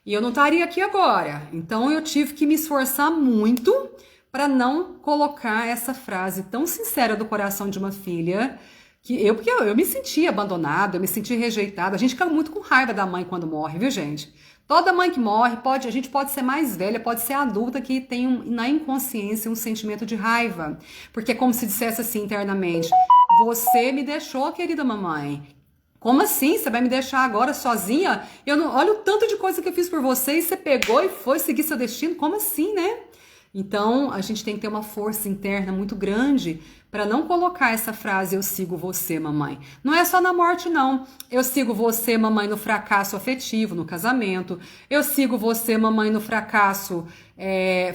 S1: E eu não estaria aqui agora. Então eu tive que me esforçar muito para não colocar essa frase tão sincera do coração de uma filha, porque eu me senti abandonada, eu me senti rejeitada. A gente fica muito com raiva da mãe quando morre, viu, gente? Toda mãe que morre, a gente pode ser mais velha, pode ser adulta, que tem na inconsciência um sentimento de raiva. Porque é como se dissesse assim internamente: você me deixou, querida mamãe. Como assim? Você vai me deixar agora sozinha? Olha o tanto de coisa que eu fiz por você e você pegou e foi seguir seu destino? Como assim, né? Então, a gente tem que ter uma força interna muito grande para não colocar essa frase: eu sigo você, mamãe. Não é só na morte, não. Eu sigo você, mamãe, no fracasso afetivo, no casamento. Eu sigo você, mamãe, no fracasso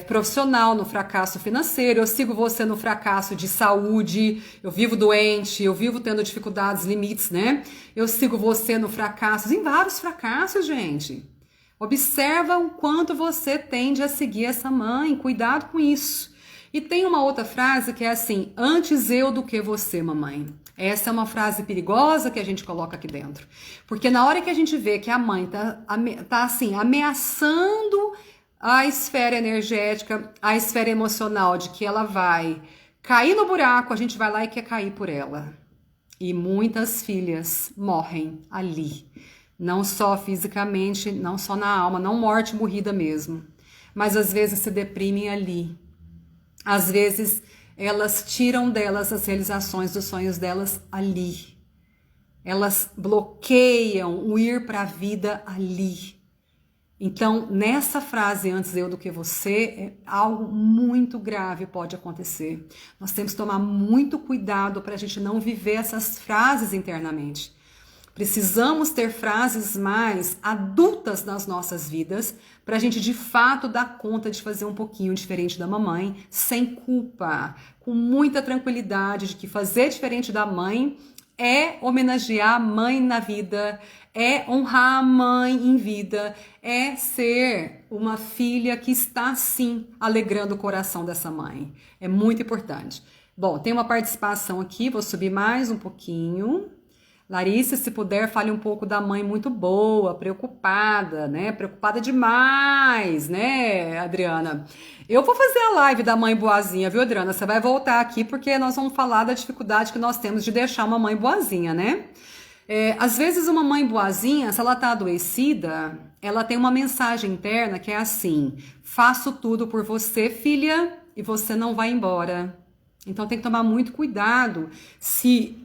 S1: profissional, no fracasso financeiro. Eu sigo você no fracasso de saúde. Eu vivo doente, eu vivo tendo dificuldades, limites, né? Eu sigo você no fracasso, em vários fracassos, gente. Observa o quanto você tende a seguir essa mãe, cuidado com isso. E tem uma outra frase que é assim: antes eu do que você, mamãe. Essa é uma frase perigosa que a gente coloca aqui dentro. Porque na hora que a gente vê que a mãe tá assim, ameaçando a esfera energética, a esfera emocional, de que ela vai cair no buraco, a gente vai lá e quer cair por ela. E muitas filhas morrem ali. Não só fisicamente, não só na alma, não morte morrida mesmo, mas às vezes se deprimem ali. Às vezes elas tiram delas as realizações dos sonhos delas ali. Elas bloqueiam o ir para a vida ali. Então, nessa frase, antes eu do que você, algo muito grave pode acontecer. Nós temos que tomar muito cuidado para a gente não viver essas frases internamente. Precisamos ter frases mais adultas nas nossas vidas para a gente de fato dar conta de fazer um pouquinho diferente da mamãe, sem culpa, com muita tranquilidade de que fazer diferente da mãe é homenagear a mãe na vida, é honrar a mãe em vida, é ser uma filha que está, sim, alegrando o coração dessa mãe. É muito importante. Bom, tem uma participação aqui, vou subir mais um pouquinho. Larissa, se puder, fale um pouco da mãe muito boa, preocupada, né? Preocupada demais, né, Adriana? Eu vou fazer a live da mãe boazinha, viu, Adriana? Você vai voltar aqui porque nós vamos falar da dificuldade que nós temos de deixar uma mãe boazinha, né? Às vezes uma mãe boazinha, se ela tá adoecida, ela tem uma mensagem interna que é assim: faço tudo por você, filha, e você não vai embora. Então tem que tomar muito cuidado se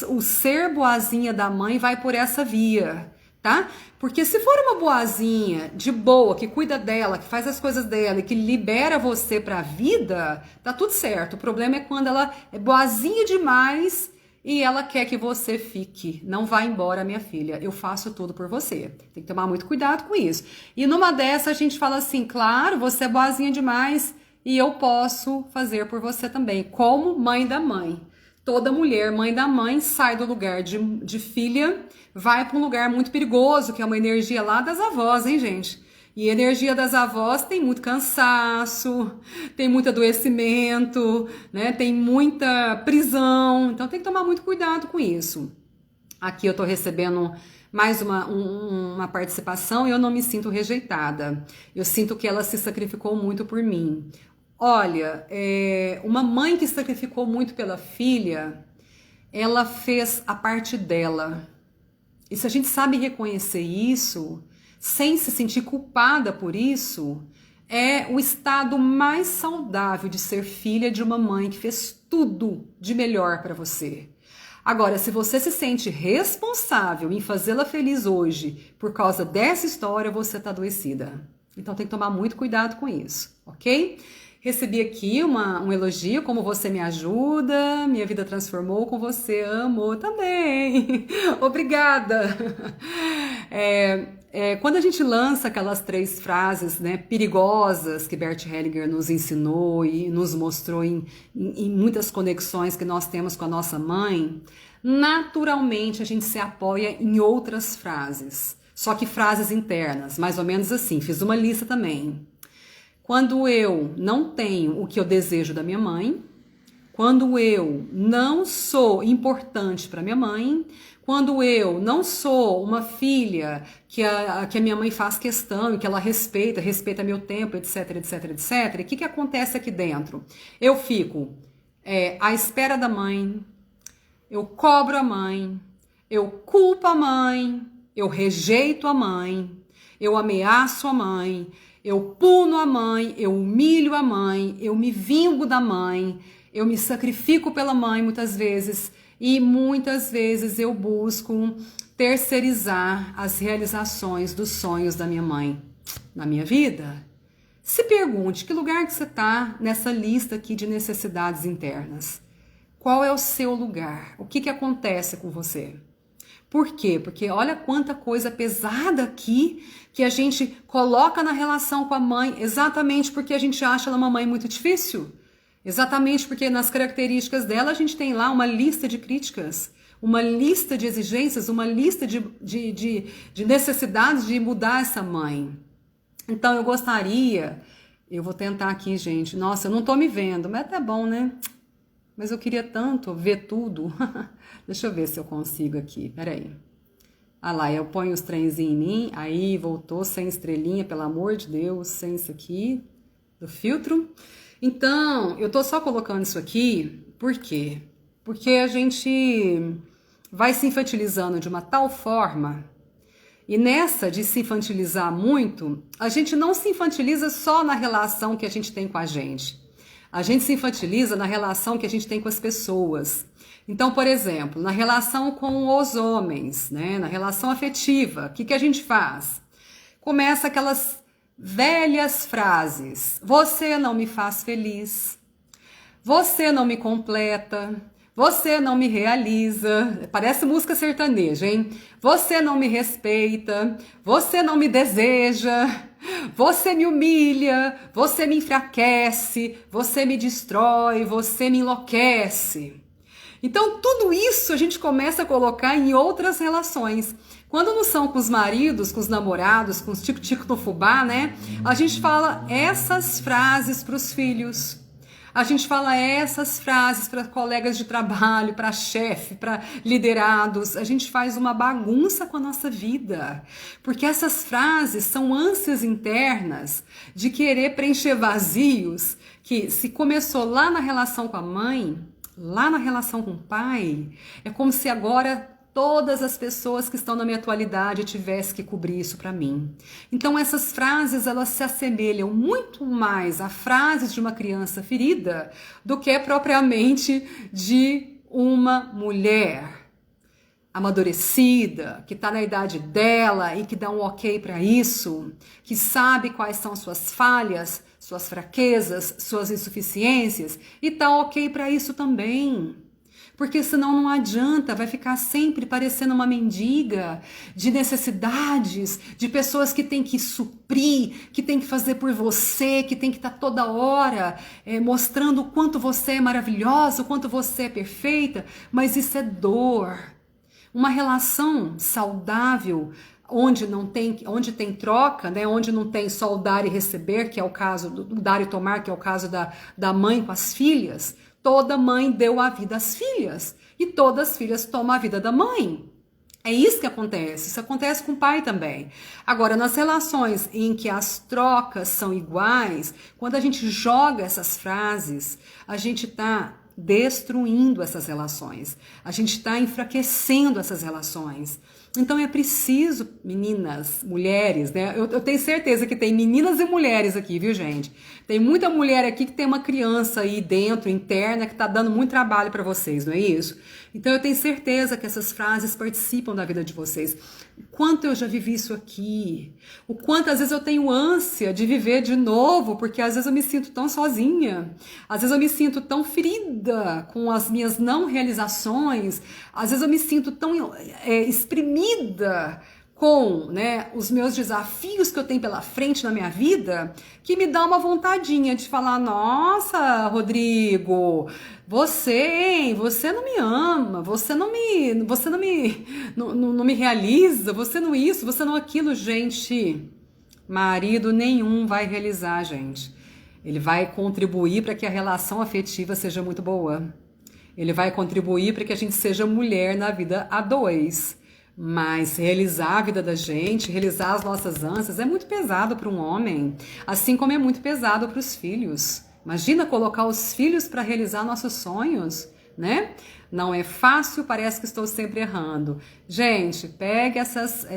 S1: o ser boazinha da mãe vai por essa via, tá? Porque se for uma boazinha de boa, que cuida dela, que faz as coisas dela e que libera você pra vida, tá tudo certo. O problema é quando ela é boazinha demais e ela quer que você fique. Não vá embora, minha filha. Eu faço tudo por você. Tem que tomar muito cuidado com isso. E numa dessa a gente fala assim, claro, você é boazinha demais e eu posso fazer por você também, como mãe da mãe. Toda mulher, mãe da mãe, sai do lugar de filha, vai para um lugar muito perigoso, que é uma energia lá das avós, hein, gente? E a energia das avós tem muito cansaço, tem muito adoecimento, né? Tem muita prisão, então tem que tomar muito cuidado com isso. Aqui eu tô recebendo mais uma participação e eu não me sinto rejeitada. Eu sinto que ela se sacrificou muito por mim. Olha, uma mãe que sacrificou muito pela filha, ela fez a parte dela. E se a gente sabe reconhecer isso, sem se sentir culpada por isso, é o estado mais saudável de ser filha de uma mãe que fez tudo de melhor para você. Agora, se você se sente responsável em fazê-la feliz hoje por causa dessa história, você está adoecida. Então tem que tomar muito cuidado com isso, ok? Recebi aqui um elogio, como você me ajuda, minha vida transformou com você, amo também. Obrigada. Quando a gente lança aquelas 3 frases, né, perigosas que Bert Hellinger nos ensinou e nos mostrou em muitas conexões que nós temos com a nossa mãe, naturalmente a gente se apoia em outras frases, só que frases internas, mais ou menos assim, fiz uma lista também. Quando eu não tenho o que eu desejo da minha mãe, quando eu não sou importante para minha mãe, quando eu não sou uma filha que a minha mãe faz questão e que ela respeita meu tempo, etc, etc, etc, o que acontece aqui dentro? Eu fico à espera da mãe, eu cobro a mãe, eu culpo a mãe, eu rejeito a mãe, eu ameaço a mãe, eu puno a mãe, eu humilho a mãe, eu me vingo da mãe, eu me sacrifico pela mãe muitas vezes e muitas vezes eu busco terceirizar as realizações dos sonhos da minha mãe na minha vida. Se pergunte, que lugar que você está nessa lista aqui de necessidades internas? Qual é o seu lugar? O que acontece com você? Por quê? Porque olha quanta coisa pesada aqui que a gente coloca na relação com a mãe, exatamente porque a gente acha ela uma mãe muito difícil. Exatamente porque nas características dela a gente tem lá uma lista de críticas, uma lista de exigências, uma lista de necessidades de mudar essa mãe. Então eu vou tentar aqui, gente, nossa, eu não tô me vendo, mas tá bom, né? Mas eu queria tanto ver tudo. Deixa eu ver se eu consigo aqui, peraí. Ah lá, eu ponho os trenzinhos em mim, aí voltou sem estrelinha, pelo amor de Deus, sem isso aqui, do filtro. Então, eu tô só colocando isso aqui, por quê? Porque a gente vai se infantilizando de uma tal forma, e nessa de se infantilizar muito, a gente não se infantiliza só na relação que a gente tem com a gente. A gente se infantiliza na relação que a gente tem com as pessoas. Então, por exemplo, na relação com os homens, né? Na relação afetiva, o que a gente faz? Começa aquelas velhas frases. Você não me faz feliz. Você não me completa. Você não me realiza. Parece música sertaneja, hein? Você não me respeita. Você não me deseja. Você me humilha. Você me enfraquece. Você me destrói. Você me enlouquece. Então, tudo isso a gente começa a colocar em outras relações. Quando não são com os maridos, com os namorados, com os tico-tico no fubá, né? A gente fala essas frases para os filhos. A gente fala essas frases para colegas de trabalho, para chefe, para liderados. A gente faz uma bagunça com a nossa vida. Porque essas frases são ânsias internas de querer preencher vazios que se começou lá na relação com a mãe, lá na relação com o pai, é como se agora todas as pessoas que estão na minha atualidade tivessem que cobrir isso para mim. Então essas frases, elas se assemelham muito mais a frases de uma criança ferida do que propriamente de uma mulher amadurecida, que está na idade dela e que dá um ok para isso, que sabe quais são suas falhas, suas fraquezas, suas insuficiências e tá ok para isso também. Porque senão não adianta, vai ficar sempre parecendo uma mendiga de necessidades, de pessoas que tem que suprir, que tem que fazer por você, que tem que estar toda hora mostrando o quanto você é maravilhosa, o quanto você é perfeita, mas isso é dor. Uma relação saudável, onde tem troca, né? Onde não tem só o dar e receber, que é o caso do dar e tomar, que é o caso da mãe com as filhas. Toda mãe deu a vida às filhas e todas as filhas tomam a vida da mãe. É isso que acontece. Isso acontece com o pai também. Agora, nas relações em que as trocas são iguais, quando a gente joga essas frases, a gente está destruindo essas relações. A gente está enfraquecendo essas relações. Então é preciso, meninas, mulheres, né? Eu tenho certeza que tem meninas e mulheres aqui, viu, gente? Tem muita mulher aqui que tem uma criança aí dentro, interna, que tá dando muito trabalho para vocês, não é isso? Então eu tenho certeza que essas frases participam da vida de vocês. O quanto eu já vivi isso aqui, o quanto às vezes eu tenho ânsia de viver de novo, porque às vezes eu me sinto tão sozinha, às vezes eu me sinto tão ferida com as minhas não realizações, às vezes eu me sinto tão exprimida com, né, os meus desafios que eu tenho pela frente na minha vida, que me dá uma vontadinha de falar, nossa, Rodrigo, você não me ama, você não me realiza, você não isso, você não aquilo. Gente, marido nenhum vai realizar, gente. Ele vai contribuir para que a relação afetiva seja muito boa. Ele vai contribuir para que a gente seja mulher na vida a dois. Mas realizar a vida da gente, realizar as nossas ânsias é muito pesado para um homem, assim como é muito pesado para os filhos. Imagina colocar os filhos para realizar nossos sonhos, né? Não é fácil, parece que estou sempre errando. Gente, pegue essas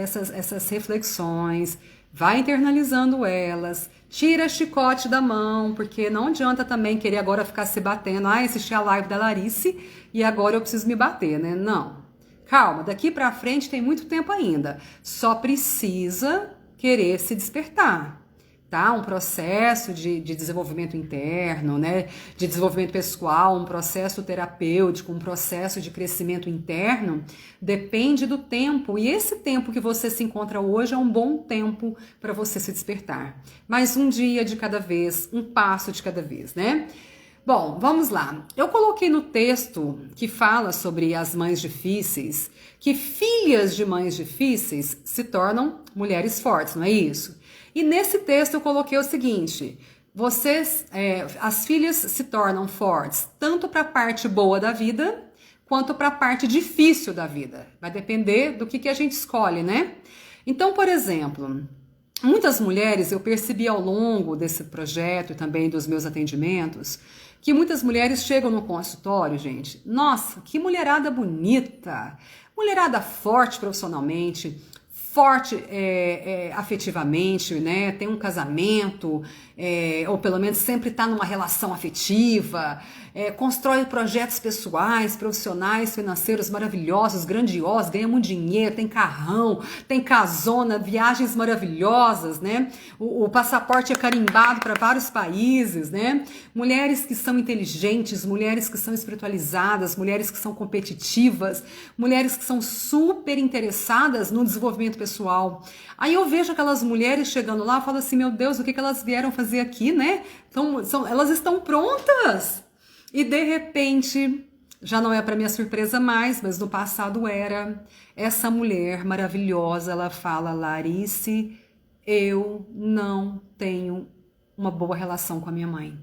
S1: reflexões, vai internalizando elas, tira chicote da mão, porque não adianta também querer agora ficar se batendo. Assisti a live da Larice e agora eu preciso me bater, né? Não. Calma, daqui pra frente tem muito tempo ainda. Só precisa querer se despertar, tá? Um processo de desenvolvimento interno, né? De desenvolvimento pessoal, um processo terapêutico, um processo de crescimento interno, depende do tempo. E esse tempo que você se encontra hoje é um bom tempo para você se despertar. Mas um dia de cada vez, um passo de cada vez, né? Bom, vamos lá. Eu coloquei no texto que fala sobre as mães difíceis, que filhas de mães difíceis se tornam mulheres fortes, não é isso? E nesse texto eu coloquei o seguinte: as filhas se tornam fortes tanto para a parte boa da vida, quanto para a parte difícil da vida. Vai depender do que a gente escolhe, né? Então, por exemplo, muitas mulheres, eu percebi ao longo desse projeto e também dos meus atendimentos, que muitas mulheres chegam no consultório, gente, nossa, que mulherada bonita, mulherada forte profissionalmente, forte afetivamente, né? Tem um casamento, ou pelo menos sempre está numa relação afetiva, constrói projetos pessoais, profissionais, financeiros maravilhosos, grandiosos, ganha muito dinheiro, tem carrão, tem casona, viagens maravilhosas, né? O passaporte é carimbado para vários países, né? Mulheres que são inteligentes, mulheres que são espiritualizadas, mulheres que são competitivas, mulheres que são super interessadas no desenvolvimento pessoal. Aí eu vejo aquelas mulheres chegando lá e falo assim, meu Deus, o que elas vieram fazer aqui, né? Então, elas estão prontas. E de repente Já não é para minha surpresa mais, mas no passado era. Essa mulher maravilhosa, ela fala: Larice, eu não tenho uma boa relação com a minha mãe.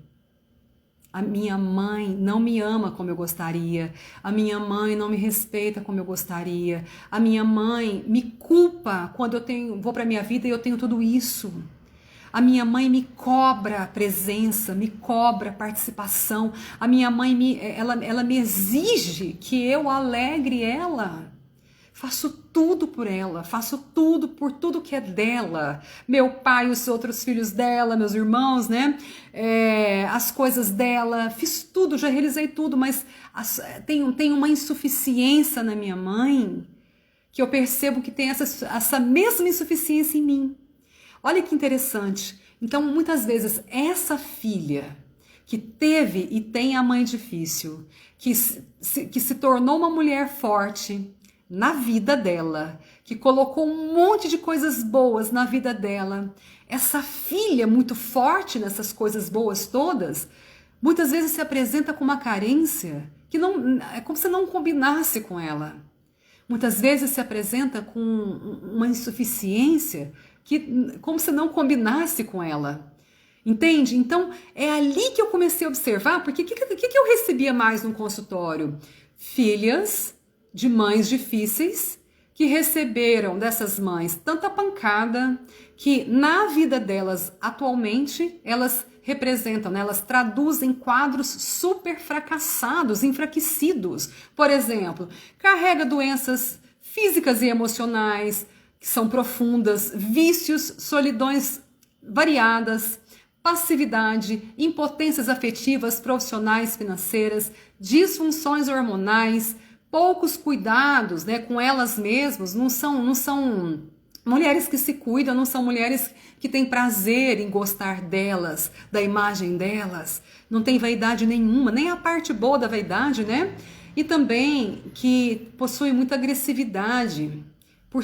S1: A minha mãe não me ama como eu gostaria. A minha mãe não me respeita como eu gostaria. A minha mãe me culpa quando vou para minha vida e eu tenho tudo isso. A minha mãe me cobra presença, me cobra participação. A minha mãe ela me exige que eu alegre ela. Faço tudo por ela, faço tudo por tudo que é dela. Meu pai, os outros filhos dela, meus irmãos, né? As coisas dela, fiz tudo, já realizei tudo, mas tem uma insuficiência na minha mãe que eu percebo que tem essa mesma insuficiência em mim. Olha que interessante. Então, muitas vezes, essa filha que teve e tem a mãe difícil, que se tornou uma mulher forte na vida dela, que colocou um monte de coisas boas na vida dela, essa filha muito forte nessas coisas boas todas, muitas vezes se apresenta com uma carência que não, é como se não combinasse com ela. Muitas vezes se apresenta com uma insuficiência como se não combinasse com ela. Entende? Então, é ali que eu comecei a observar, porque o que eu recebia mais no consultório? Filhas de mães difíceis que receberam dessas mães tanta pancada que na vida delas atualmente elas representam, né? Elas traduzem quadros super fracassados, enfraquecidos. Por exemplo, carrega doenças físicas e emocionais que são profundas, vícios, solidões variadas, passividade, impotências afetivas, profissionais, financeiras, disfunções hormonais, poucos cuidados, né, com elas mesmas, não são mulheres que se cuidam, não são mulheres que têm prazer em gostar delas, da imagem delas, não tem vaidade nenhuma, nem a parte boa da vaidade, né? E também que possui muita agressividade por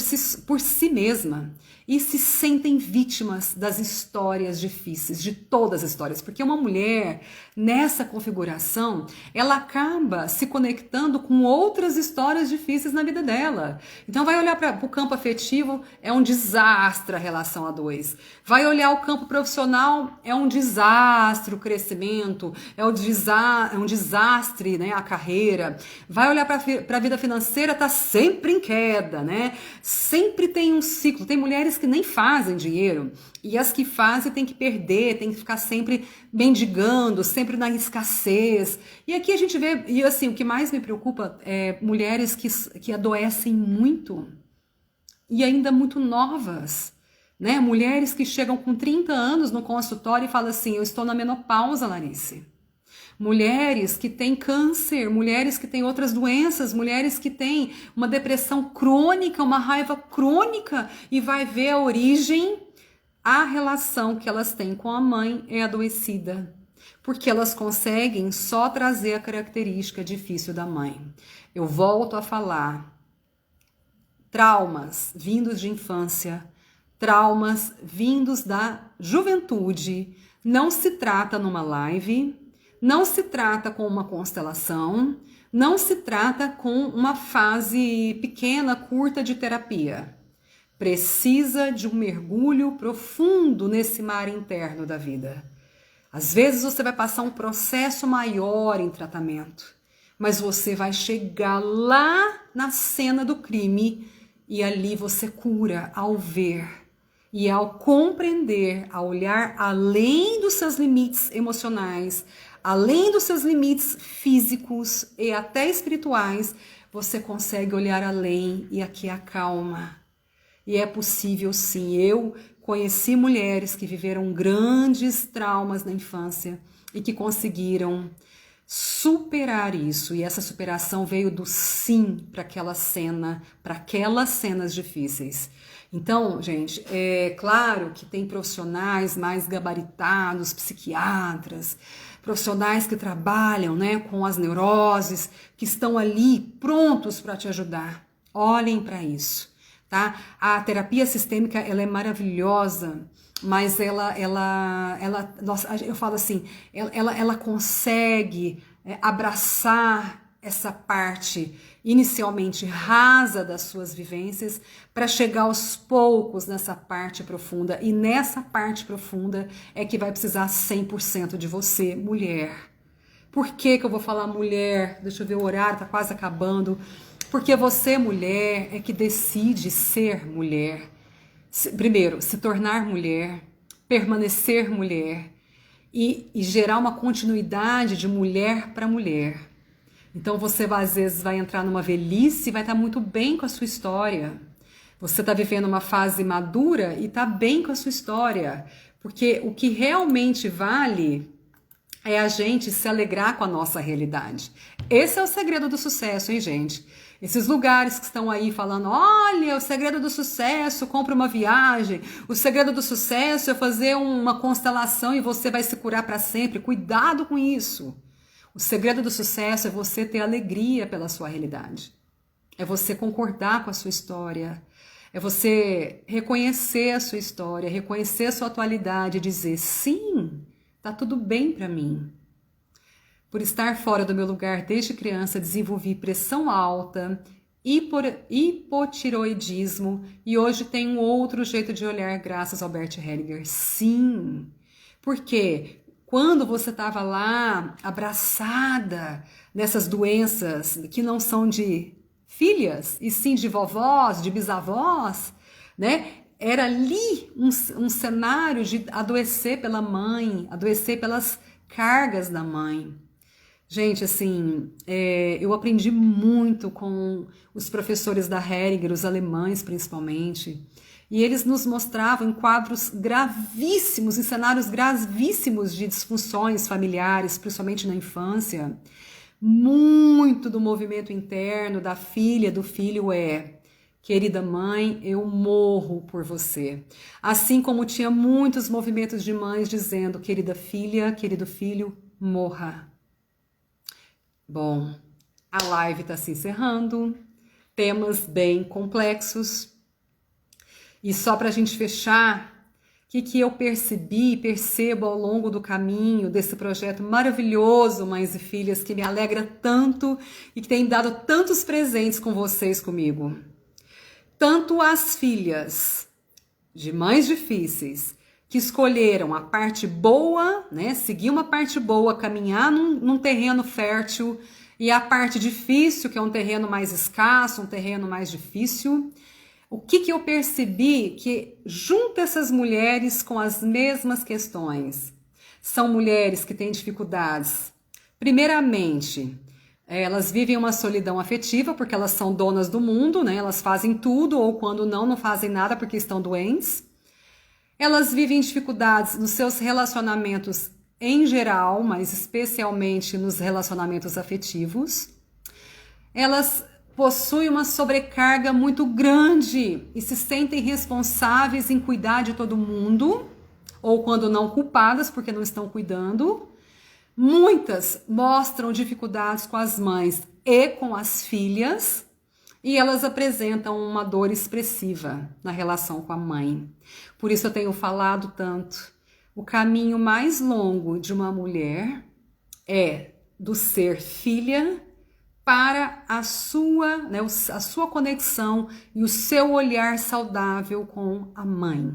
S1: si mesma e se sentem vítimas das histórias difíceis, de todas as histórias, porque uma mulher nessa configuração, ela acaba se conectando com outras histórias difíceis na vida dela. Então vai olhar para o campo afetivo, é um desastre a relação a dois. Vai olhar o campo profissional, é um desastre o crescimento, é um desastre, né, a carreira. Vai olhar para a vida financeira, tá sempre em queda, né? Sempre tem um ciclo, tem mulheres que nem fazem dinheiro e as que fazem tem que perder, tem que ficar sempre mendigando, sempre na escassez. E aqui a gente vê, e assim, o que mais me preocupa é mulheres que adoecem muito e ainda muito novas, né? Mulheres que chegam com 30 anos no consultório e falam assim: eu estou na menopausa, Larice. Mulheres que têm câncer, mulheres que têm outras doenças, mulheres que têm uma depressão crônica, uma raiva crônica e vai ver a origem, a relação que elas têm com a mãe é adoecida, porque elas conseguem só trazer a característica difícil da mãe. Eu volto a falar, traumas vindos de infância, traumas vindos da juventude, não se trata numa live, não se trata com uma constelação, não se trata com uma fase pequena, curta de terapia. Precisa de um mergulho profundo nesse mar interno da vida. Às vezes você vai passar um processo maior em tratamento, mas você vai chegar lá na cena do crime e ali você cura ao ver. E ao compreender, ao olhar além dos seus limites emocionais, além dos seus limites físicos e até espirituais, você consegue olhar além e aqui acalma. E é possível sim. Eu conheci mulheres que viveram grandes traumas na infância e que conseguiram superar isso. E essa superação veio do sim para aquela cena, para aquelas cenas difíceis. Então, gente, é claro que tem profissionais mais gabaritados, psiquiatras, profissionais que trabalham, né, com as neuroses, que estão ali prontos para te ajudar. Olhem para isso, tá? A terapia sistêmica, ela é maravilhosa, mas nossa, eu falo assim, ela consegue abraçar essa parte inicialmente rasa das suas vivências para chegar aos poucos nessa parte profunda. E nessa parte profunda é que vai precisar 100% de você, mulher. Por que eu vou falar mulher? Deixa eu ver o horário, tá quase acabando. Porque você, mulher, é que decide ser mulher. Primeiro, se tornar mulher, permanecer mulher e gerar uma continuidade de mulher para mulher. Então você às vezes vai entrar numa velhice e vai estar muito bem com a sua história. Você está vivendo uma fase madura e está bem com a sua história. Porque o que realmente vale é a gente se alegrar com a nossa realidade. Esse é o segredo do sucesso, hein, gente? Esses lugares que estão aí falando, olha, o segredo do sucesso, compra uma viagem. O segredo do sucesso é fazer uma constelação e você vai se curar para sempre. Cuidado com isso. O segredo do sucesso é você ter alegria pela sua realidade. É você concordar com a sua história. É você reconhecer a sua história, reconhecer a sua atualidade e dizer, sim, tá tudo bem para mim. Por estar fora do meu lugar desde criança, desenvolvi pressão alta, hipotiroidismo e hoje tenho um outro jeito de olhar graças ao Bert Hellinger. Sim, porque quando você estava lá abraçada nessas doenças que não são de filhas, e sim de vovós, de bisavós, né? Era ali um cenário de adoecer pela mãe, adoecer pelas cargas da mãe. Gente, assim, eu aprendi muito com os professores da Hellinger, os alemães principalmente, e eles nos mostravam em quadros gravíssimos, em cenários gravíssimos de disfunções familiares, principalmente na infância. Muito do movimento interno da filha, do filho querida mãe, eu morro por você. Assim como tinha muitos movimentos de mães dizendo, querida filha, querido filho, morra. Bom, a live está se encerrando, temas bem complexos. E só para a gente fechar, o que eu percebo ao longo do caminho desse projeto maravilhoso, Mães e Filhas, que me alegra tanto e que tem dado tantos presentes com vocês comigo. Tanto as filhas de mães difíceis, que escolheram a parte boa, né, seguir uma parte boa, caminhar num terreno fértil, e a parte difícil, que é um terreno mais escasso, um terreno mais difícil. O que eu percebi? Que junta essas mulheres com as mesmas questões. São mulheres que têm dificuldades. Primeiramente, elas vivem uma solidão afetiva, porque elas são donas do mundo, né? Elas fazem tudo, ou quando não fazem nada porque estão doentes. Elas vivem dificuldades nos seus relacionamentos em geral, mas especialmente nos relacionamentos afetivos. Elas possuem uma sobrecarga muito grande e se sentem responsáveis em cuidar de todo mundo, ou quando não culpadas porque não estão cuidando. Muitas mostram dificuldades com as mães e com as filhas, e elas apresentam uma dor expressiva na relação com a mãe. Por isso eu tenho falado tanto. O caminho mais longo de uma mulher é do ser filha para a sua, né, a sua conexão e o seu olhar saudável com a mãe.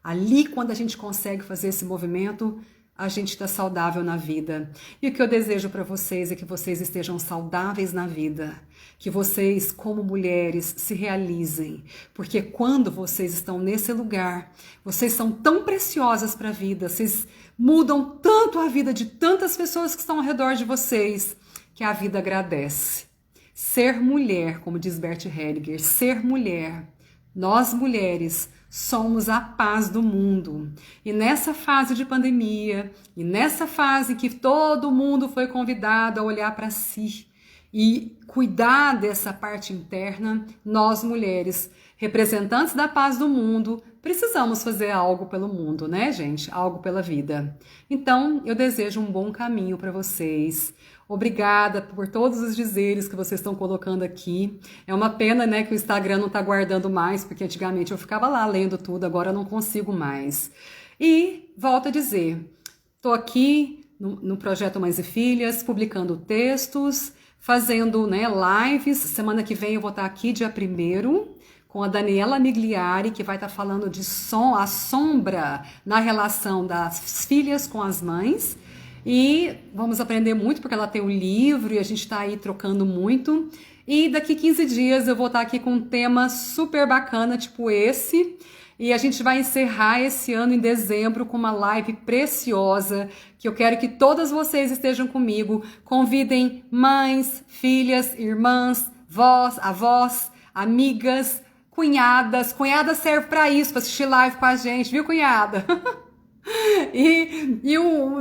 S1: Ali, quando a gente consegue fazer esse movimento, a gente está saudável na vida. E o que eu desejo para vocês é que vocês estejam saudáveis na vida, que vocês, como mulheres, se realizem, porque quando vocês estão nesse lugar, vocês são tão preciosas para a vida, vocês mudam tanto a vida de tantas pessoas que estão ao redor de vocês, que a vida agradece. Ser mulher, como diz Bert Hellinger, ser mulher, nós mulheres somos a paz do mundo. E nessa fase de pandemia, e nessa fase que todo mundo foi convidado a olhar para si e cuidar dessa parte interna, nós mulheres, representantes da paz do mundo, precisamos fazer algo pelo mundo, né, gente? Algo pela vida. Então, eu desejo um bom caminho para vocês. Obrigada por todos os dizeres que vocês estão colocando aqui. É uma pena, né, que o Instagram não está guardando mais, porque antigamente eu ficava lá lendo tudo, agora eu não consigo mais. E volto a dizer, estou aqui no projeto Mães e Filhas, publicando textos, fazendo, né, lives. Semana que vem eu vou estar aqui, dia 1º, com a Daniela Migliari, que vai estar falando de a sombra na relação das filhas com as mães. E vamos aprender muito, porque ela tem um livro e a gente está aí trocando muito. E daqui 15 dias eu vou estar aqui com um tema super bacana, tipo esse. E a gente vai encerrar esse ano em dezembro com uma live preciosa, que eu quero que todas vocês estejam comigo. Convidem mães, filhas, irmãs, vós, avós, amigas, cunhadas. Cunhada serve para isso, para assistir live com a gente, viu, cunhada?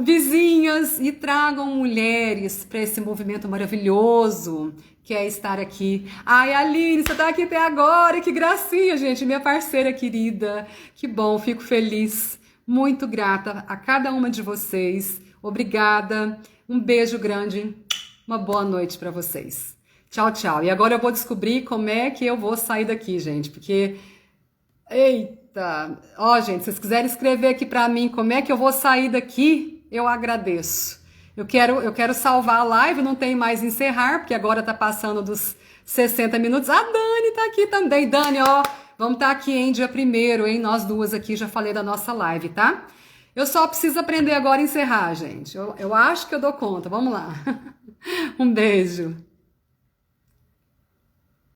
S1: Vizinhas, e tragam mulheres para esse movimento maravilhoso que é estar aqui. Ai, Aline, você tá aqui até agora, que gracinha, gente, minha parceira querida. Que bom, fico feliz, muito grata a cada uma de vocês. Obrigada, um beijo grande, uma boa noite para vocês. Tchau, tchau. E agora eu vou descobrir como é que eu vou sair daqui, gente, porque... Eita! Ó, gente, se vocês quiserem escrever aqui pra mim como é que eu vou sair daqui, eu agradeço. Eu quero salvar a live, não tem mais encerrar, porque agora tá passando dos 60 minutos. A Dani tá aqui também. Dani, ó, vamos estar aqui, hein, dia 1º, hein? Nós duas aqui, já falei da nossa live, tá? Eu só preciso aprender agora a encerrar, gente. Eu acho que eu dou conta. Vamos lá. Um beijo.